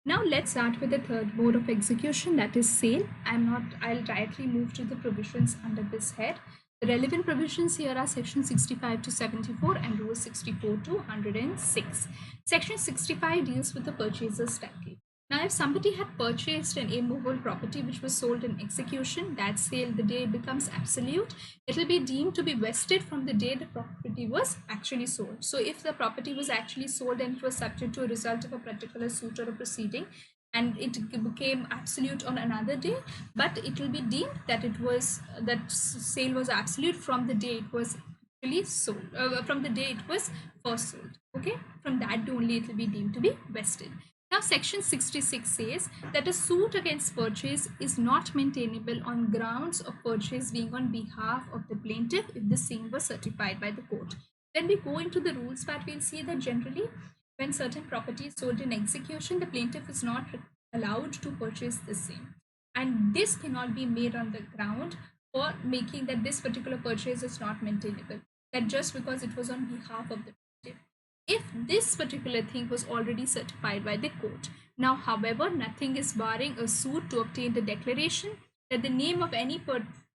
Now let's start with the third mode of execution, that is sale. I'll directly move to the provisions under this head. The relevant provisions here are section 65 to 74 and rules 64 to 106. Section 65 deals with the purchaser's title. Now, if somebody had purchased an immovable property which was sold in execution, that sale, the day it becomes absolute, it will be deemed to be vested from the day the property was actually sold. So if the property was actually sold and it was subject to a result of a particular suit or a proceeding, and it became absolute on another day, but it will be deemed that that sale was absolute from the day it was actually sold, from the day it was first sold. Okay, from that day only it will be deemed to be vested. Now, section 66 says that a suit against purchase is not maintainable on grounds of purchase being on behalf of the plaintiff if the same was certified by the court. When we go into the rules part, we'll see that generally when certain property is sold in execution, the plaintiff is not allowed to purchase the same. And this cannot be made on the ground for making that this particular purchase is not maintainable. That just because it was on behalf of the plaintiff. If this particular thing was already certified by the court. Now, however, nothing is barring a suit to obtain the declaration that the name of any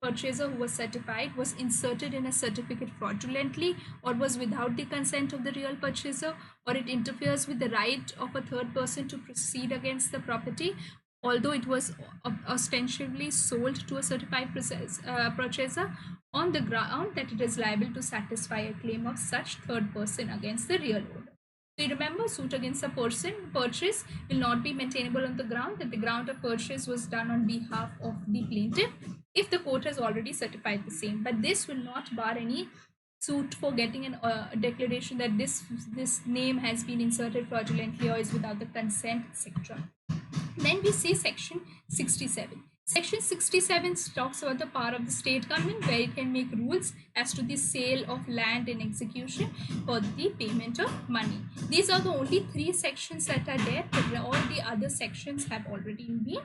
purchaser who was certified was inserted in a certificate fraudulently or was without the consent of the real purchaser, or it interferes with the right of a third person to proceed against the property although it was ostensibly sold to a certified purchaser, on the ground that it is liable to satisfy a claim of such third person against the real owner. So you remember, suit against a person purchase will not be maintainable on the ground that the ground of purchase was done on behalf of the plaintiff if the court has already certified the same. But this will not bar any suit for getting a declaration that this name has been inserted fraudulently or is without the consent, etc. Then we see section 67. Section 67 talks about the power of the state government, where it can make rules as to the sale of land in execution for the payment of money. These are the only 3 sections that are there, but all the other sections have already been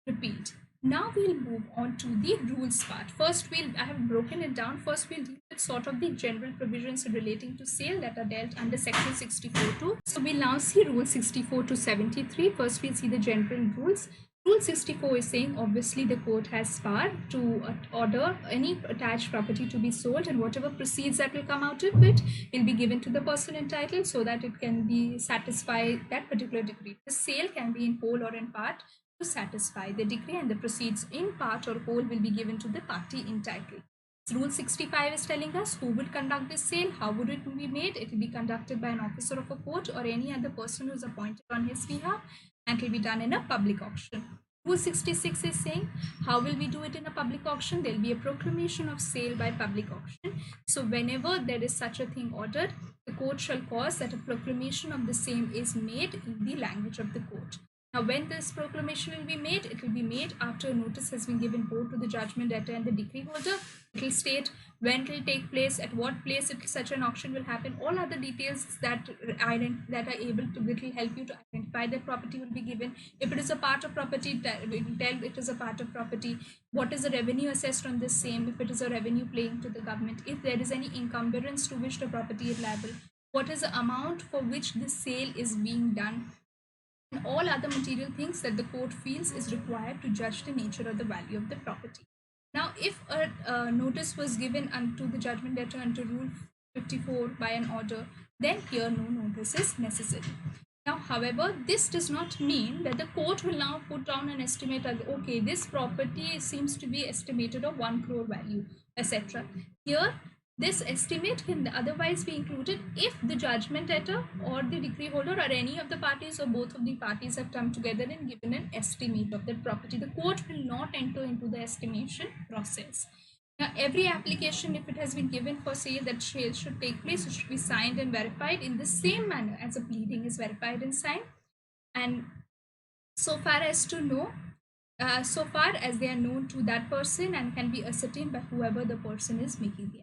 repealed. Now we'll move on to the rules part. First, I have broken it down. First, we'll deal with sort of the general provisions relating to sale that are dealt under section 64(2). So we'll now see rule 64 to 73. First, we'll see the general rules. Rule 64 is saying obviously the court has power to order any attached property to be sold, and whatever proceeds that will come out of it will be given to the person entitled so that it can be satisfy that particular decree. The sale can be in whole or in part to satisfy the decree, and the proceeds in part or whole will be given to the party entitled. Rule 65 is telling us who will conduct this sale, how would it be made. It will be conducted by an officer of a court or any other person who is appointed on his behalf, and it will be done in a public auction. Rule 66 is saying how will we do it in a public auction. There will be a proclamation of sale by public auction. So whenever there is such a thing ordered, the court shall cause that a proclamation of the same is made in the language of the court. Now, when this proclamation will be made, it will be made after a notice has been given both to the judgment debtor and the decree holder. It will state when it will take place, at what place such an auction will happen. All other details that are able to will help you to identify the property will be given. If it is a part of property, it will tell it is a part of property. What is the revenue assessed on this same? If it is a revenue paying to the government, if there is any encumbrance to which the property is liable, what is the amount for which the sale is being done, and all other material things that the court feels is required to judge the nature or the value of the property. Now, if a notice was given unto the judgment debtor under Rule 54 by an order, then here no notice is necessary. Now, however, this does not mean that the court will now put down an estimate of, okay, this property seems to be estimated of 1 crore value, etc. Here, this estimate can otherwise be included if the judgment debtor or the decree holder or any of the parties or both of the parties have come together and given an estimate of the property. The court will not enter into the estimation process. Now, every application, if it has been given for sale that sale should take place, it should be signed and verified in the same manner as a pleading is verified and signed. And so far as to know, so far as they are known to that person and can be ascertained by whoever the person is making the.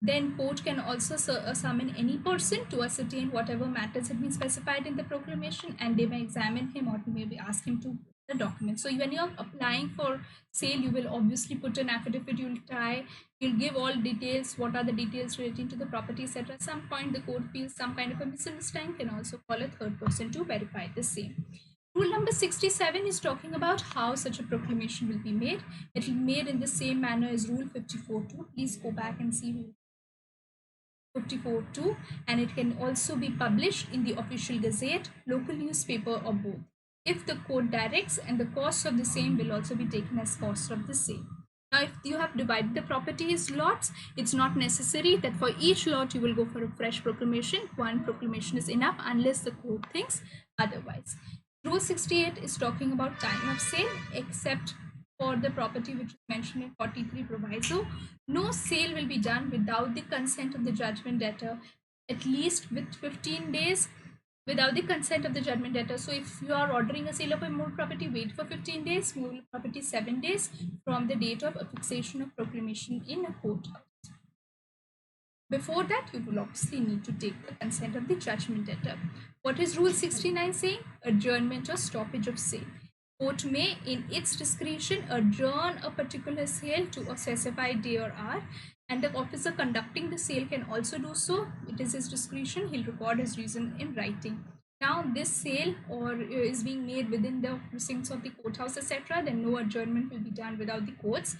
Then court can also summon any person to ascertain whatever matters have been specified in the proclamation, and they may examine him or maybe ask him to the document. So when you're applying for sale, you will obviously put an affidavit, you'll give all details, what are the details relating to the property, etc. At some point the court feels some kind of a misunderstanding, can also call a third person to verify the same. Rule number 67 is talking about how such a proclamation will be made. It will be made in the same manner as Rule 54(2). Please go back and see 54(2), and it can also be published in the official gazette, local newspaper, or both, if the court directs, and the cost of the same will also be taken as cost of the same. Now, if you have divided the property as lots, it's not necessary that for each lot you will go for a fresh proclamation. One proclamation is enough unless the court thinks otherwise. Rule 68 is talking about time of sale, except for the property which is mentioned in 43 proviso. No sale will be done without the consent of the judgment debtor, at least with 15 days without the consent of the judgment debtor. So if you are ordering a sale of a moved property, wait for 15 days, moved property 7 days from the date of affixation of proclamation in a court. Before that, you will obviously need to take the consent of the judgment debtor. What is Rule 69 saying? Adjournment or stoppage of sale. Court may, in its discretion, adjourn a particular sale to a specified day or hour, and the officer conducting the sale can also do so. It is his discretion. He'll record his reason in writing. Now, this sale or is being made within the precincts of the courthouse, etc., then no adjournment will be done without the court's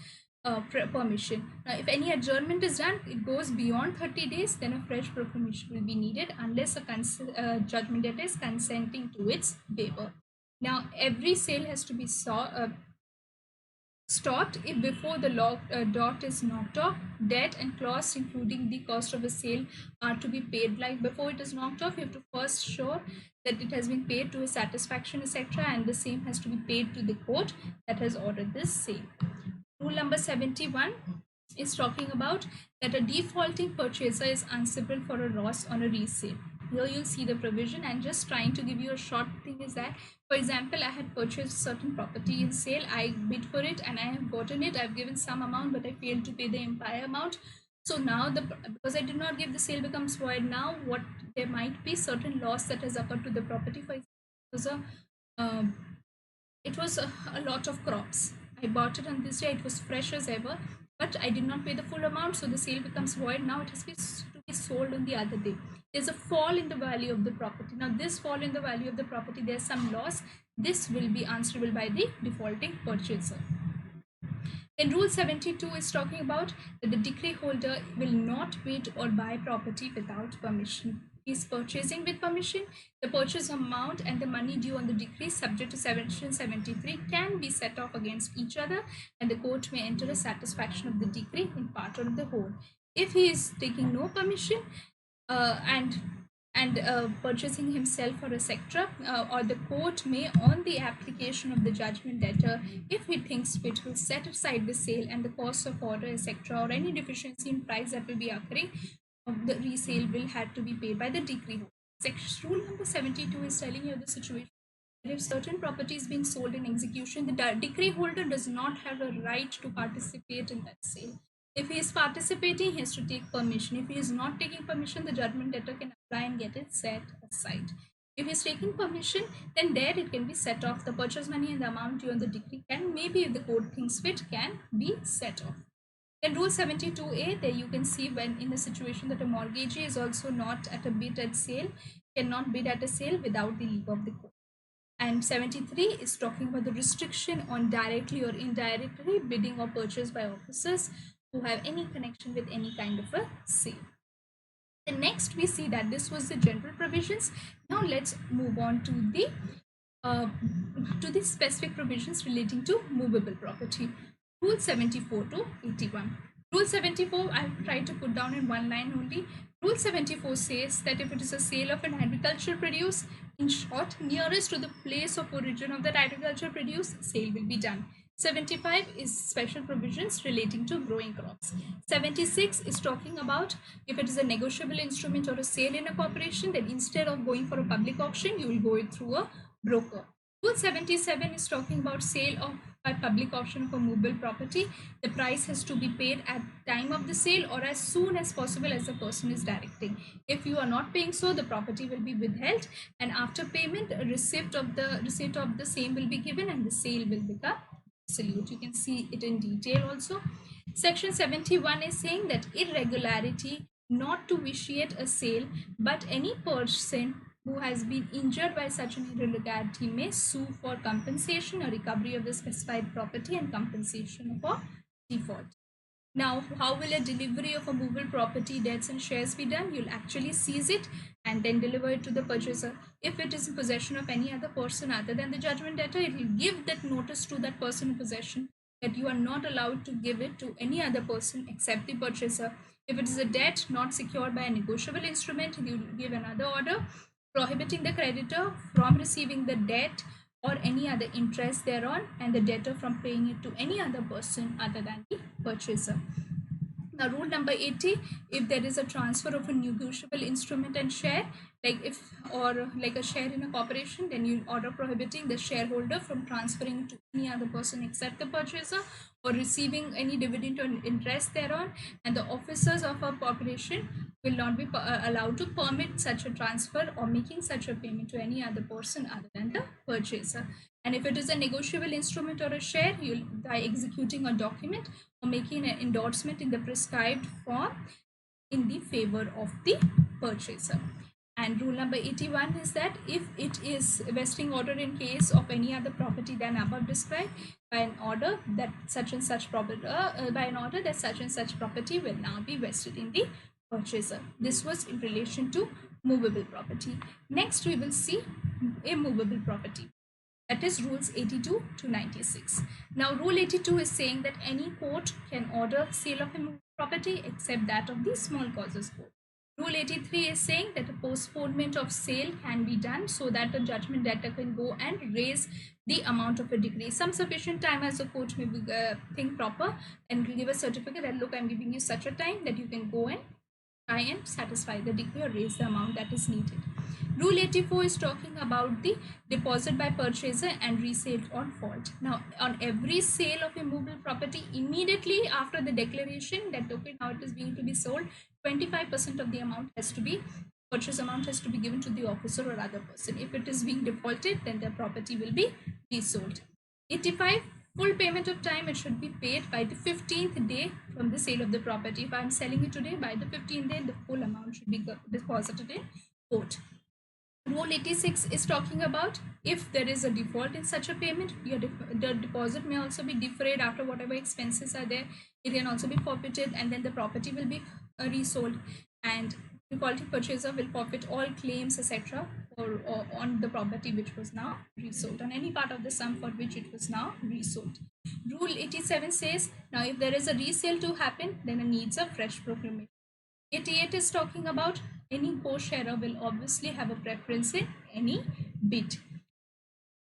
permission. Now, if any adjournment is done, it goes beyond 30 days, then a fresh proclamation will be needed unless a judgment debtor is consenting to its waiver. Now, every sale has to be stopped if before the dot is knocked off, debt and costs including the cost of the sale are to be paid. Like before it is knocked off, you have to first show that it has been paid to his satisfaction, etc., and the same has to be paid to the court that has ordered this sale. Rule number 71 is talking about that a defaulting purchaser is answerable for a loss on a resale. Here you'll see the provision, and just trying to give you a short thing is that, for example, I had purchased certain property in sale, I bid for it and I have gotten it, I've given some amount but I failed to pay the entire amount. So now because I did not give, the sale becomes void. Now what there might be certain loss that has occurred to the property. For example, it was a lot of crops. I bought it on this day, it was fresh as ever, but I did not pay the full amount, so the sale becomes void. Now it has to be sold on the other day. There's a fall in the value of the property. Now this fall in the value of the property, there's some loss. This will be answerable by the defaulting purchaser. Then Rule 72 is talking about that the decree holder will not bid or buy property without permission. He is purchasing with permission. The purchase amount and the money due on the decree subject to Section 73 can be set off against each other, and the court may enter a satisfaction of the decree in part or in the whole. If he is taking no permission and purchasing himself or etc., or the court may, on the application of the judgment debtor, if he thinks fit, will set aside the sale and the cost of order etc., or any deficiency in price that will be occurring of the resale will have to be paid by the decree holder. Section Rule number 72 is telling you the situation. If certain property is being sold in execution, the decree holder does not have a right to participate in that sale. If he is participating, he has to take permission. If he is not taking permission, the judgment debtor can apply and get it set aside. If he is taking permission, then there it can be set off. The purchase money and the amount due on the decree can, maybe if the court thinks fit, can be set off. Then Rule 72A, there you can see when in a situation that a mortgagee is also not at a bid at sale, cannot bid at a sale without the leave of the court. And 73 is talking about the restriction on directly or indirectly bidding or purchase by officers who have any connection with any kind of a sale. Then next we see that this was the general provisions. Now let's move on to the specific provisions relating to movable property. Rule 74 to 81. Rule 74 I've tried to put down in one line only. Rule 74 says that if it is a sale of an agricultural produce, in short, nearest to the place of origin of that agricultural produce, sale will be done. 75 is special provisions relating to growing crops. 76 is talking about if it is a negotiable instrument or a sale in a corporation, then instead of going for a public auction, you will go it through a broker. Rule 77 is talking about sale of by public auction of a movable property. The price has to be paid at time of the sale or as soon as possible as the person is directing. If you are not paying so, the property will be withheld, and after payment, a receipt of the same will be given and the sale will become absolute. You can see it in detail also. Section 71 is saying that irregularity not to vitiate a sale, but any person who has been injured by such an irregularity may sue for compensation or recovery of the specified property and compensation for default. Now, how will a delivery of a movable property, debts and shares be done? You'll actually seize it and then deliver it to the purchaser. If it is in possession of any other person other than the judgment debtor, it will give that notice to that person in possession that you are not allowed to give it to any other person except the purchaser. If it is a debt not secured by a negotiable instrument, you will give another order prohibiting the creditor from receiving the debt or any other interest thereon, and the debtor from paying it to any other person other than the purchaser. Now, rule number 80, if there is a transfer of a negotiable instrument and share, like a share in a corporation, then you order prohibiting the shareholder from transferring it to any other person except the purchaser, or receiving any dividend or interest thereon, and the officers of a corporation will not be allowed to permit such a transfer or making such a payment to any other person other than the purchaser. And if it is a negotiable instrument or a share, you'll by executing a document or making an endorsement in the prescribed form in the favor of the purchaser. And rule number 81 is that if it is vesting order in case of any other property than above described, by an order that such and such property will now be vested in the purchaser. This was in relation to movable property. Next we will see immovable property. That is rules 82 to 96. Now rule 82 is saying that any court can order sale of immovable property except that of the small causes court. Rule 83 is saying that a postponement of sale can be done so that the judgment debtor can go and raise the amount of a decree. Some sufficient time as the court may be, think proper and give a certificate that look, I'm giving you such a time that you can go and try and satisfy the decree or raise the amount that is needed. Rule 84 is talking about the deposit by purchaser and resale on fault. Now, on every sale of a movable property, immediately after the declaration that okay, now it is being to be sold, 25% of the amount has to be purchase amount has to be given to the officer or other person. If it is being defaulted, then the property will be resold. 85, full payment of time, it should be paid by the 15th day from the sale of the property. If I am selling it today, by the 15th day, the full amount should be deposited in court. Rule 86 is talking about if there is a default in such a payment, the deposit may also be defrayed after whatever expenses are there. It can also be forfeited and then the property will be resold, and defaulting purchaser will forfeit all claims etc. or on the property which was now resold, on any part of the sum for which it was now resold. Rule 87 says now if there is a resale to happen, then it needs a fresh proclamation. 88 is talking about any co-sharer will obviously have a preference in any bid.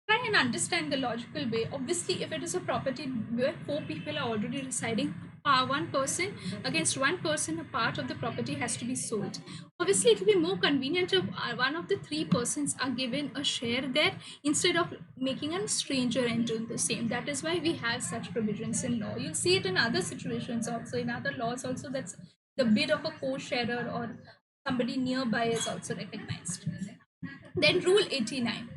Try and understand the logical way. Obviously, if it is a property where 4 people are already residing, one person against one person, a part of the property has to be sold. Obviously, it will be more convenient if one of the 3 persons are given a share there instead of making a stranger enter the same. That is why we have such provisions in law. You'll see it in other situations also, in other laws also, that's the bid of a co-sharer or somebody nearby is also recognized. Then rule 89.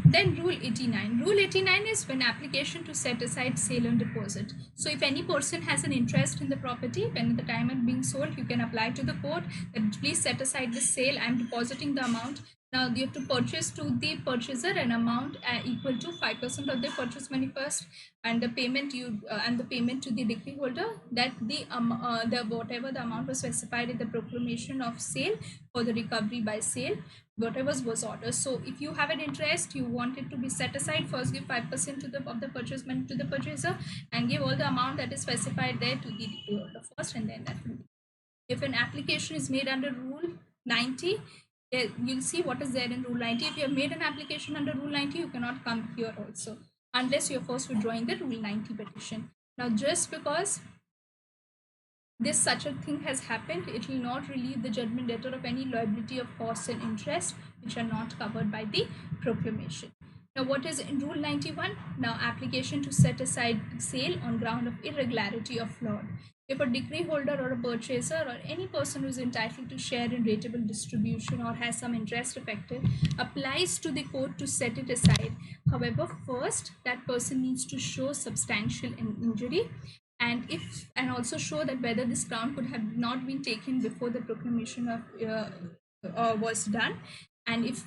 Then rule 89. Rule 89 is when application to set aside sale and deposit. So if any person has an interest in the property, when the time of being sold, you can apply to the court that please set aside the sale. I'm depositing the amount. Now you have to purchase to the purchaser an amount equal to 5% of the purchase money first, and the payment to the decree holder that the whatever the amount was specified in the proclamation of sale for the recovery by sale, whatever was ordered. So if you have an interest, you want it to be set aside, first give 5% of the purchase money to the purchaser and give all the amount that is specified there to the decree holder first, and then that will be. If an application is made under rule 90, you'll see what is there in rule 90. If you have made an application under rule 90, you cannot come here also unless you're first withdrawing the rule 90 petition. Now just because this such a thing has happened, it will not relieve the judgment debtor of any liability of costs and interest which are not covered by the proclamation. Now what is in rule 91? Now application to set aside sale on ground of irregularity of fraud. If a decree holder or a purchaser or any person who is entitled to share in rateable distribution or has some interest affected applies to the court to set it aside, however, first that person needs to show substantial injury and also show that whether this ground could have not been taken before the proclamation of was done, and if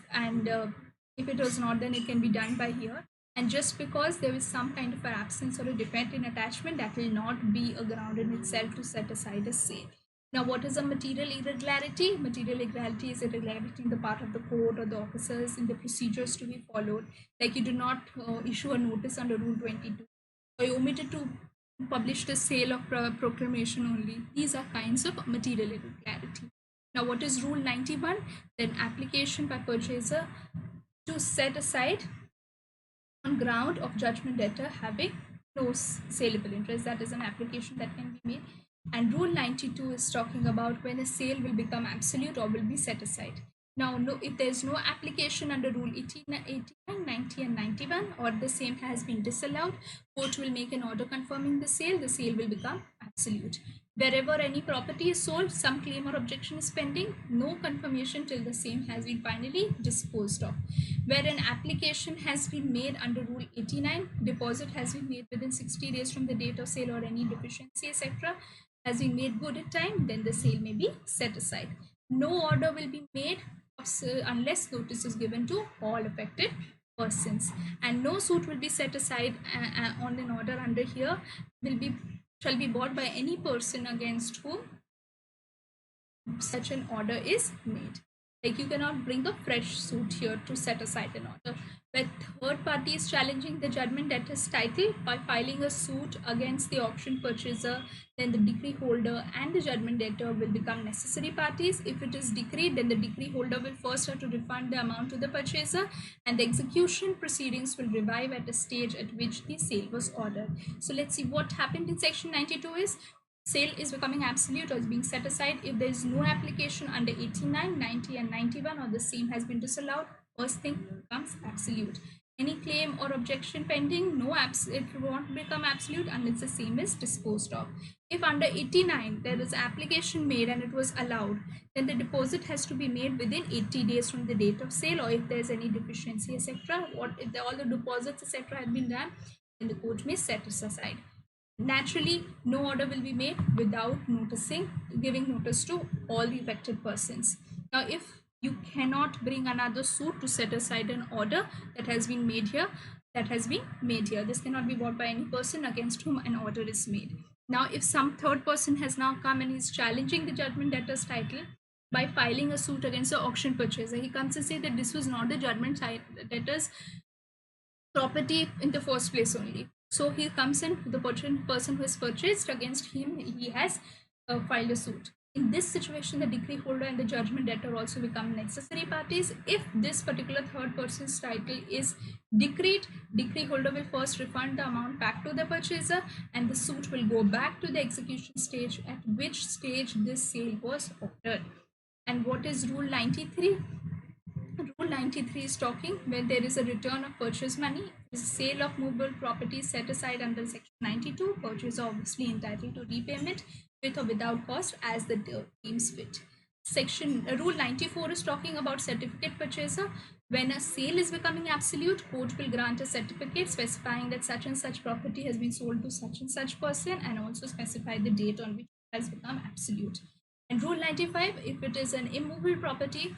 it was not, then it can be done by here. And just because there is some kind of an absence or a defect in attachment, that will not be a ground in itself to set aside a sale. Now, what is a material irregularity? Material irregularity is irregularity in the part of the court or the officers in the procedures to be followed. Like you do not issue a notice under Rule 22, or you omitted to publish the sale of proclamation only. These are kinds of material irregularity. Now, what is Rule 91? Then application by purchaser to set aside on ground of judgment debtor having no saleable interest. That is an application that can be made. And rule 92 is talking about when a sale will become absolute or will be set aside. Now, no, if there is no application under Rule 89, 90 and 91, or the same has been disallowed, court will make an order confirming the sale will become absolute. Wherever any property is sold, some claim or objection is pending, no confirmation till the same has been finally disposed of. Where an application has been made under Rule 89, deposit has been made within 60 days from the date of sale, or any deficiency, etc., has been made good in time, then the sale may be set aside. No order will be made unless notice is given to all affected persons, and no suit will be set aside on an order under here shall be brought by any person against whom such an order is made. Like, you cannot bring a fresh suit here to set aside an order. Where third party is challenging the judgment debtor's title by filing a suit against the auction purchaser, then the decree holder and the judgment debtor will become necessary parties. If it is decreed, then the decree holder will first have to refund the amount to the purchaser, and the execution proceedings will revive at a stage at which the sale was ordered. So let's see what happened in section 92 is sale is becoming absolute or is being set aside if there is no application under 89, 90 and 91, or the same has been disallowed. First thing becomes absolute. Any claim or objection pending, it won't become absolute unless the same is disposed of. If under 89 there is application made and it was allowed, then the deposit has to be made within 80 days from the date of sale, or if there is any deficiency, etc., if all the deposits, etc., have been done, then the court may set it aside. Naturally, no order will be made without giving notice to all the affected persons. Now, if you cannot bring another suit to set aside an order that has been made here, this cannot be brought by any person against whom an order is made. Now, if some third person has now come and is challenging the judgment debtor's title by filing a suit against the auction purchaser, he comes to say that this was not the judgment debtor's property in the first place only. So he comes in, the person who has purchased, against him he has filed a suit. In this situation, the decree holder and the judgment debtor also become necessary parties. If this particular third person's title is decreed, decree holder will first refund the amount back to the purchaser, and the suit will go back to the execution stage, at which stage this sale was ordered. And what is Rule 93? Rule 93 is talking when there is a return of purchase money, is a sale of movable property set aside under section 92. Purchaser obviously entitled to repayment with or without cost as the deems fit. Rule 94 is talking about certificate purchaser. When a sale is becoming absolute, court will grant a certificate specifying that such and such property has been sold to such and such person, and also specify the date on which it has become absolute. And Rule 95, if it is an immovable property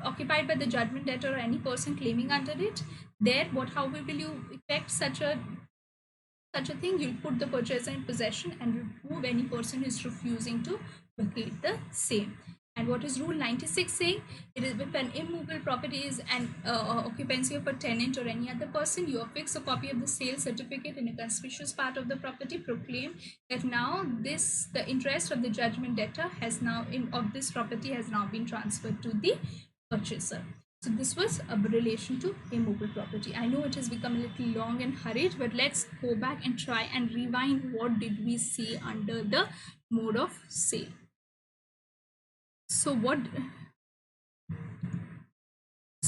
occupied by the judgment debtor or any person claiming under it, there how will you effect such a thing? You'll put the purchaser in possession and remove any person who is refusing to vacate the same. And what is Rule 96 saying? It is if an immovable property is an occupancy of a tenant or any other person, you affix a copy of the sale certificate in a conspicuous part of the property, proclaim that now the interest of the judgment debtor of this property has now been transferred to the purchaser. So this was a relation to immovable property. I know it has become a little long and hurried, but let's go back and try and rewind what did we see under the mode of sale. So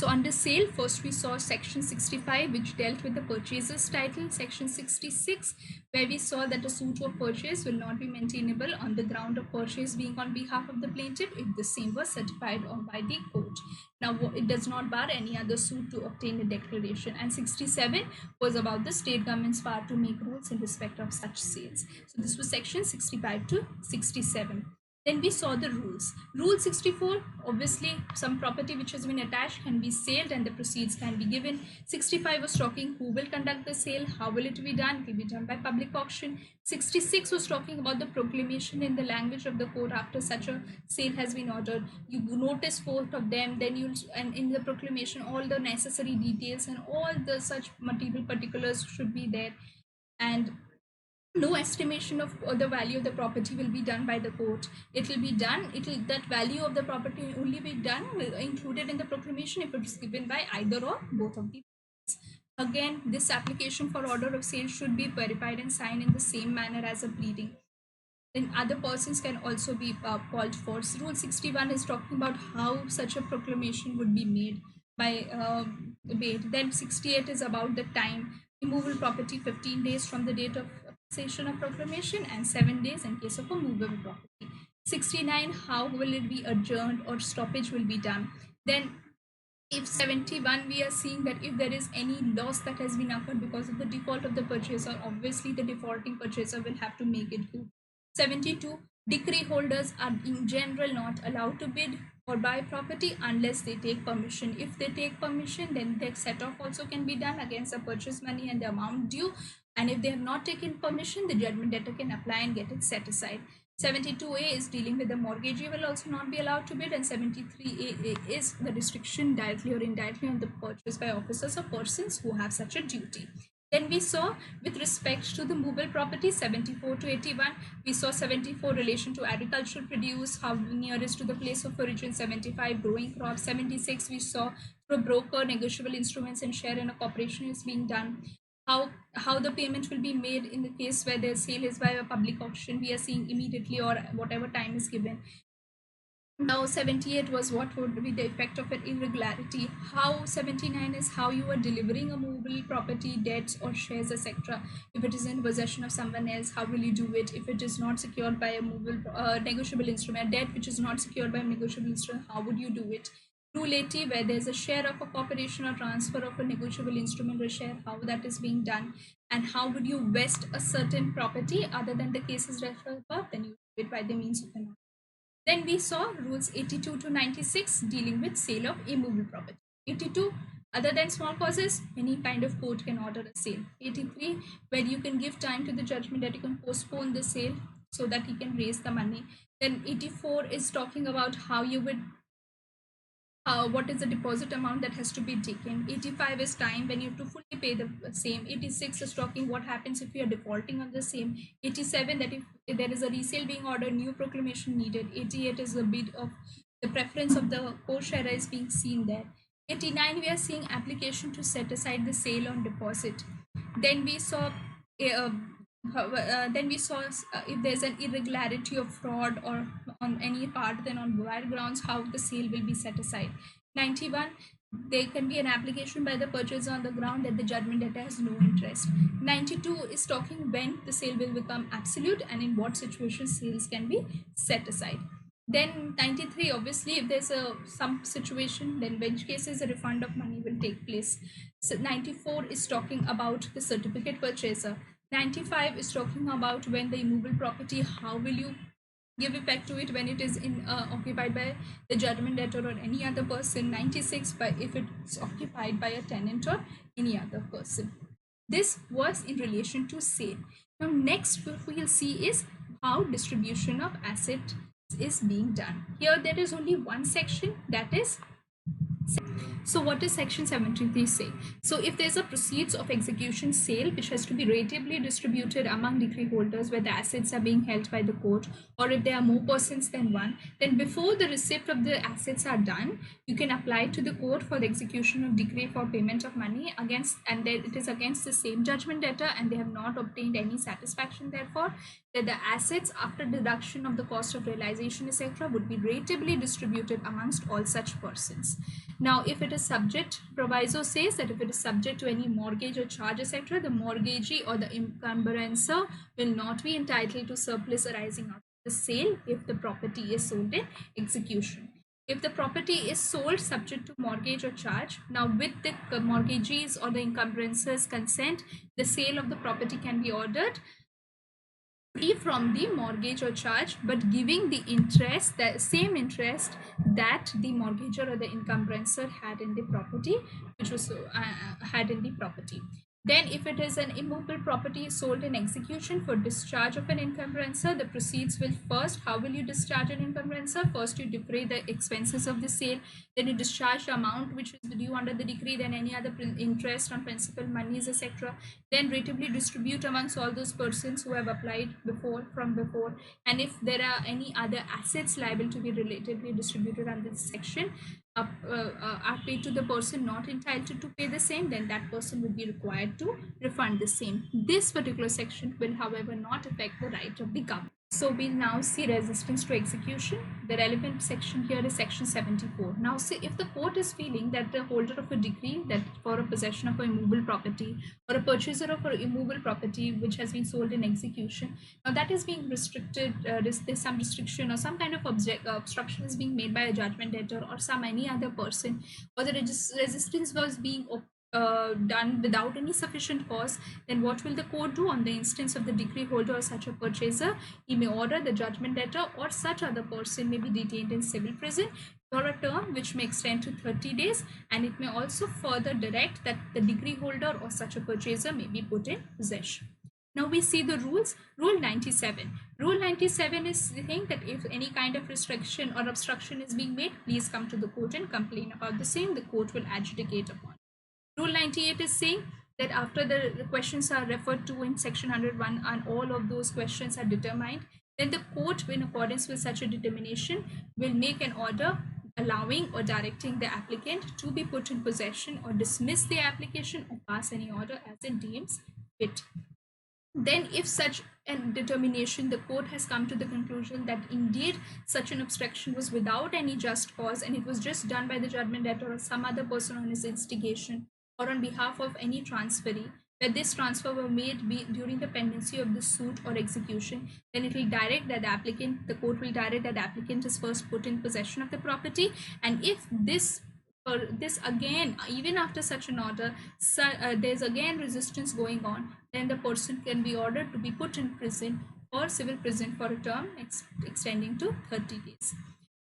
under sale, first we saw section 65, which dealt with the purchaser's title. Section 66, where we saw that a suit for purchase will not be maintainable on the ground of purchase being on behalf of the plaintiff if the same was certified on by the court. Now, it does not bar any other suit to obtain a declaration. And 67 was about the state government's power to make rules in respect of such sales. So this was section 65 to 67. Then we saw the rules. Rule 64, obviously some property which has been attached can be sold and the proceeds can be given. 65 was talking who will conduct the sale, how will it be done? It will be done by public auction. 66 was talking about the proclamation in the language of the court after such a sale has been ordered. You notice both of them, then and in the proclamation all the necessary details and all the such material particulars should be there. And no estimation of the value of the property will be done by the court. That value of the property will only be done, included in the proclamation if it is given by either or both of the parties. Again, this application for order of sale should be verified and signed in the same manner as a pleading. then other persons can also be called for. So Rule 61 is talking about how such a proclamation would be made by date. Then 68 is about the time. Immovable property 15 days from the date of fixation of proclamation and 7 days in case of a movable property. 69, how will it be adjourned or stoppage will be done. Then if 71, we are seeing that if there is any loss that has been occurred because of the default of the purchaser, obviously the defaulting purchaser will have to make it good. 72, decree holders are in general not allowed to bid or buy property unless they take permission. If they take permission, then the set off also can be done against the purchase money and the amount due. And if they have not taken permission, the judgment debtor can apply and get it set aside. 72A is dealing with the mortgagee will also not be allowed to bid, and 73A is the restriction directly or indirectly on the purchase by officers or persons who have such a duty. Then we saw with respect to the movable property 74 to 81, we saw 74 relation to agricultural produce, how near is to the place of origin. 75 growing crops. 76 we saw through a broker, negotiable instruments and share in a corporation is being done. How the payment will be made in the case where the sale is by a public auction, we are seeing immediately or whatever time is given. Now 78 was what would be the effect of an irregularity. How 79 is how you are delivering a movable property, debts or shares, etc. If it is in possession of someone else, how will you do it? If it is not secured by a movable negotiable instrument, debt which is not secured by a negotiable instrument, how would you do it? Rule 80, where there's a share of a corporation or transfer of a negotiable instrument or share, how that is being done, and how would you vest a certain property other than the cases referred above, then you do it by the means of an. Then we saw rules 82 to 96 dealing with sale of immovable property. 82, other than small causes, any kind of court can order a sale. 83, where you can give time to the judgment that you can postpone the sale so that he can raise the money. Then 84 is talking about how you would what is the deposit amount that has to be taken. 85 is time when you have to fully pay the same. 86 is talking what happens if you are defaulting on the same. 87, that if there is a resale being ordered, new proclamation needed. 88 is the bid of the preference of the co-sharer is being seen there. 89, we are seeing application to set aside the sale on deposit. Then we saw if there's an irregularity of fraud or on any part, then on wire grounds how the sale will be set aside. 91, there can be an application by the purchaser on the ground that the judgment debtor has no interest. 92 is talking when the sale will become absolute and in what situations sales can be set aside. Then 93, obviously if there's some situation, then which cases a refund of money will take place. So 94 is talking about the certificate purchaser. 95 is talking about when the immovable property, how will you give effect to it when it is occupied by the judgment debtor or any other person. 96, by if it's occupied by a tenant or any other person. This was in relation to sale. Now next what we'll see is how distribution of asset is being done. Here there is only one section, that is. So what does section 73 say? So if there's a proceeds of execution sale which has to be ratably distributed among decree holders where the assets are being held by the court, or if there are more persons than one, then before the receipt of the assets are done, you can apply to the court for the execution of decree for payment of money against, and then it is against the same judgment debtor and they have not obtained any satisfaction, therefore that the assets after deduction of the cost of realization etc. would be ratably distributed amongst all such persons. Now if it is subject, proviso says that if it is subject to any mortgage or charge etc., the mortgagee or the encumbrancer will not be entitled to surplus arising out of the sale if the property is sold in execution. If the property is sold subject to mortgage or charge, now with the mortgagee's or the encumbrancer's consent, the sale of the property can be ordered free from the mortgage or charge, but giving the interest, the same interest that the mortgagor or the encumbrancer had in the property, which was had in the property. Then if it is an immovable property sold in execution for discharge of an encumbrancer, the proceeds will first, how will you discharge an encumbrancer? First you defray the expenses of the sale, then you discharge the amount which is due under the decree, then any other interest on principal monies etc. Then ratably distribute amongst all those persons who have applied from before, and if there are any other assets liable to be relatively distributed under this section, are paid to the person not entitled to pay the same, then that person will be required to refund the same. This particular section will however not affect the right of the government. So we'll now see resistance to execution. The relevant section here is section 74. Now see, if the court is feeling that the holder of a decree that for a possession of a immovable property or a purchaser of an immovable property which has been sold in execution, now that is being restricted, there's some restriction or some kind of obstruction is being made by a judgment debtor or some any other person, or the resistance was being done without any sufficient cause, then what will the court do? On the instance of the decree holder or such a purchaser, he may order the judgment debtor or such other person may be detained in civil prison for a term which may extend to 30 days, and it may also further direct that the decree holder or such a purchaser may be put in possession. Now we see the rules. Rule 97. Rule 97 is saying that if any kind of restriction or obstruction is being made, please come to the court and complain about the same. The court will adjudicate upon. Rule 98 is saying that after the questions are referred to in section 101 and all of those questions are determined, then the court, in accordance with such a determination, will make an order allowing or directing the applicant to be put in possession or dismiss the application or pass any order as it deems fit. Then if such a determination, the court has come to the conclusion that indeed such an obstruction was without any just cause and it was just done by the judgment debtor or some other person on his instigation or on behalf of any transferee, where this transfer were made during the pendency of the suit or execution, then it will direct that the applicant, the court will direct that the applicant is first put in possession of the property, and if this or this again, even after such an order, there's again resistance going on, then the person can be ordered to be put in prison or civil prison for a term extending to 30 days.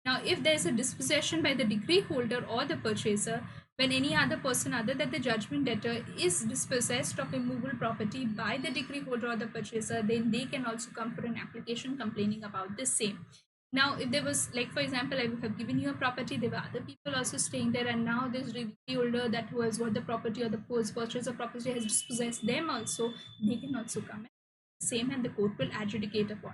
Now, if there is a dispossession by the decree holder or the purchaser, when any other person other than the judgment debtor is dispossessed of immovable property by the decree holder or the purchaser, then they can also come for an application complaining about the same. Now, if there was, like for example, I have given you a property, there were other people also staying there, and now this decree holder that who has bought the property or the purchaser property has dispossessed them also, they can also come and same, and the court will adjudicate upon.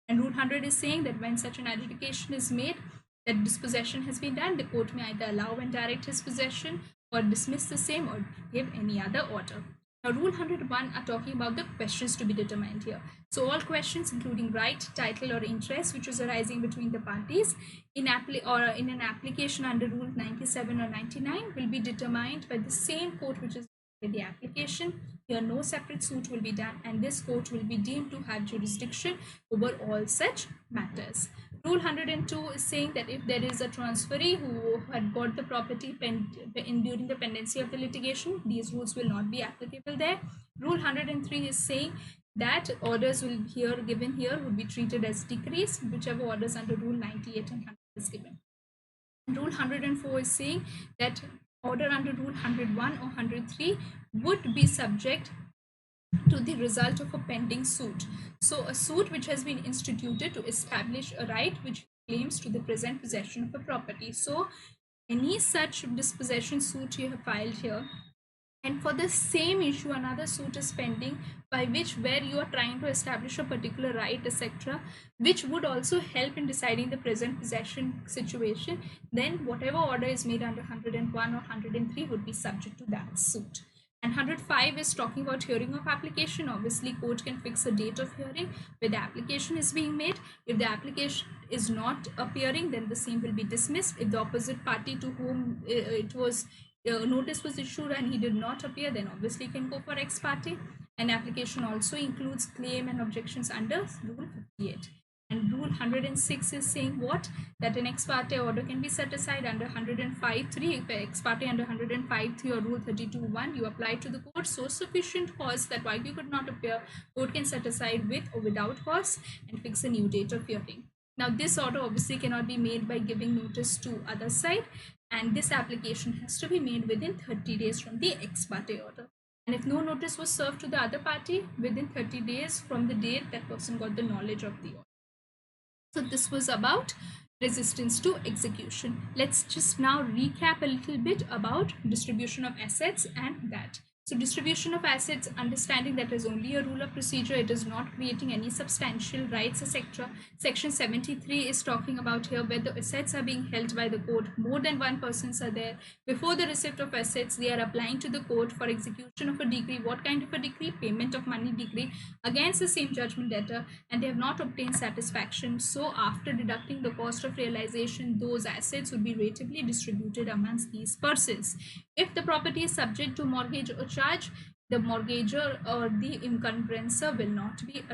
And Rule 100 is saying that when such an adjudication is made, that dispossession has been done, the court may either allow and direct his possession or dismiss the same or give any other order. Now, Rule 101 are talking about the questions to be determined here. So, all questions including right, title, or interest which is arising between the parties in an application under Rule 97 or 99 will be determined by the same court which is the application. Here no separate suit will be done, and this court will be deemed to have jurisdiction over all such matters. Rule 102 is saying that if there is a transferee who had bought the property during the pendency of the litigation, these rules will not be applicable there. Rule 103 is saying that orders will given here would be treated as decrees, whichever orders under Rule 98 and 100 is given. Rule 104 is saying that order under Rule 101 or 103 would be subject to the result of a pending suit. So a suit which has been instituted to establish a right which claims to the present possession of a property. So any such dispossession suit you have filed here, and for the same issue another suit is pending by which where you are trying to establish a particular right, etc., which would also help in deciding the present possession situation, then whatever order is made under 101 or 103 would be subject to that suit. And 105 is talking about hearing of application. Obviously, court can fix a date of hearing where the application is being made. If the application is not appearing, then the same will be dismissed. If the opposite party to whom notice was issued and he did not appear, then obviously can go for ex parte. An application also includes claim and objections under Rule 58. And Rule 106 is saying what? That an ex parte order can be set aside under 105.3. If ex parte under 105.3 or Rule 32.1, you apply to the court so sufficient cause that while you could not appear, court can set aside with or without cause and fix a new date of hearing. Now, this order obviously cannot be made by giving notice to other side, and this application has to be made within 30 days from the ex parte order. And if no notice was served to the other party within 30 days from the date that person got the knowledge of the order. So this was about resistance to execution. Let's just now recap a little bit about distribution of assets and that. So distribution of assets, understanding that is only a rule of procedure, it is not creating any substantial rights, etc. Section 73 is talking about here where the assets are being held by the court, more than one persons are there. Before the receipt of assets, they are applying to the court for execution of a decree. What kind of a decree? Payment of money decree against the same judgment debtor, and they have not obtained satisfaction. So after deducting the cost of realization, those assets would be ratably distributed amongst these persons. If the property is subject to mortgage or charge, the mortgager or the encumbrancer will not be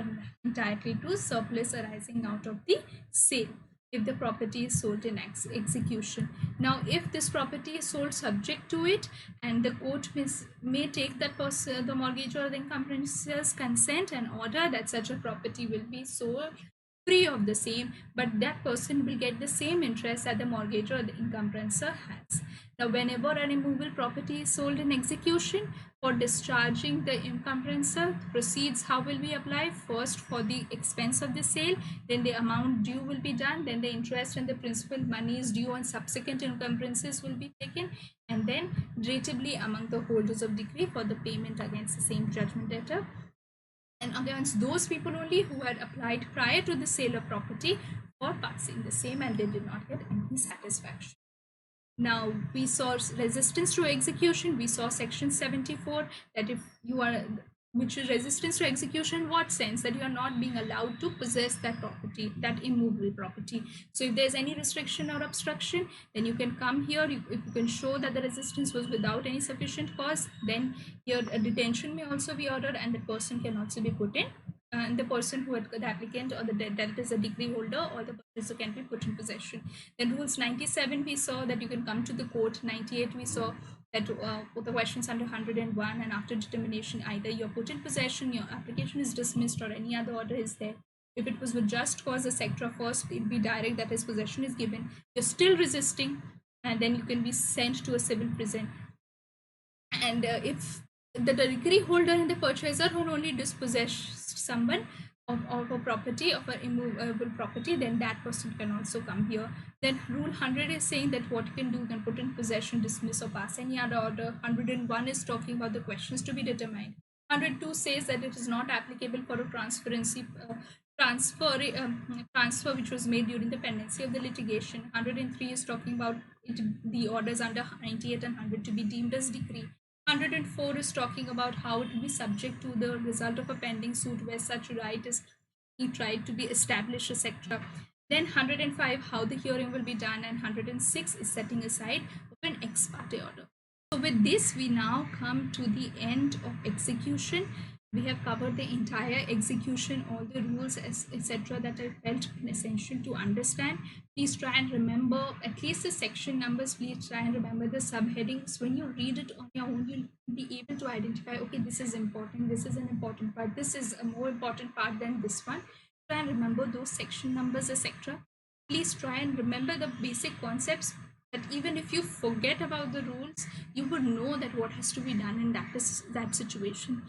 entitled to surplus arising out of the sale if the property is sold in execution. Now, if this property is sold subject to it, and the court may take that person, the mortgagor or the encumbrancer's consent and order that such a property will be sold free of the same, but that person will get the same interest that the mortgagor or the encumbrancer has. Now, whenever an immovable property is sold in execution, for discharging the encumbrancer, proceeds how will we apply? First, for the expense of the sale, then the amount due will be done, then the interest and the principal monies due on subsequent encumbrances will be taken, and then ratably among the holders of decree for the payment against the same judgment debtor, and against those people only who had applied prior to the sale of property for passing the same and they did not get any satisfaction. Now, we saw resistance to execution. We saw section 74 that if you are, which is resistance to execution, what sense? That you are not being allowed to possess that property, that immovable property. So if there's any restriction or obstruction, then you can come here. If you can show that the resistance was without any sufficient cause, then here a detention may also be ordered and the person can also be put in. And the person who had the applicant or the that is a decree holder or the person can be put in possession. Then rules 97 we saw that you can come to the court. 98 we saw that for the questions under 101 and after determination either you're put in possession, your application is dismissed, or any other order is there. If it was with just cause, the sector first it'd be direct, that is possession is given. You're still resisting, and then you can be sent to a civil prison. And if the decree holder and the purchaser who only dispossessed someone of a property, of an immovable property, then that person can also come here. Then rule 100 is saying that what you can do, you can put in possession, dismiss, or pass any other order. 101 is talking about the questions to be determined. 102 says that it is not applicable for a transferency transfer which was made during the pendency of the litigation. 103 is talking about the orders under 98 and 100 to be deemed as decree. 104 is talking about how it will be subject to the result of a pending suit where such right is tried to be established, etc. Then 105, how the hearing will be done, and 106 is setting aside of an ex parte order. So with this, we now come to the end of execution. We have covered the entire execution, all the rules, etc. that I felt essential to understand. Please try and remember at least the section numbers. Please try and remember the subheadings. When you read it on your own, you'll be able to identify, okay, this is important, this is an important part, this is a more important part than this one. Try and remember those section numbers, etc. Please try and remember the basic concepts, that even if you forget about the rules, you would know that what has to be done in that situation.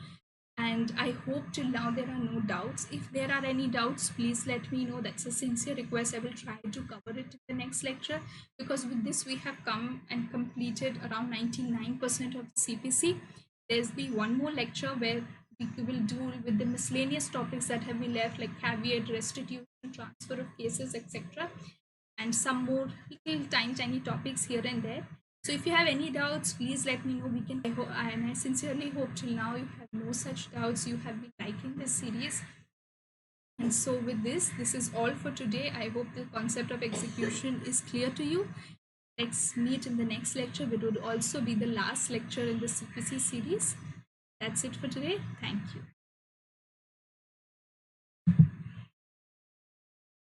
And I hope till now there are no doubts. If there are any doubts, please let me know. That's a sincere request. I will try to cover it in the next lecture, because with this we have come and completed around 99% of the CPC. There's the one more lecture where we will do with the miscellaneous topics that have been left, like caveat, restitution, transfer of cases, etc. And some more little tiny topics here and there. So if you have any doubts, please let me know. We can, and I sincerely hope till now you have no such doubts. You have been liking this series. And so with this is all for today. I hope the concept of execution is clear to you. Let's meet in the next lecture, which would also be the last lecture in the CPC series. That's it for today. Thank you.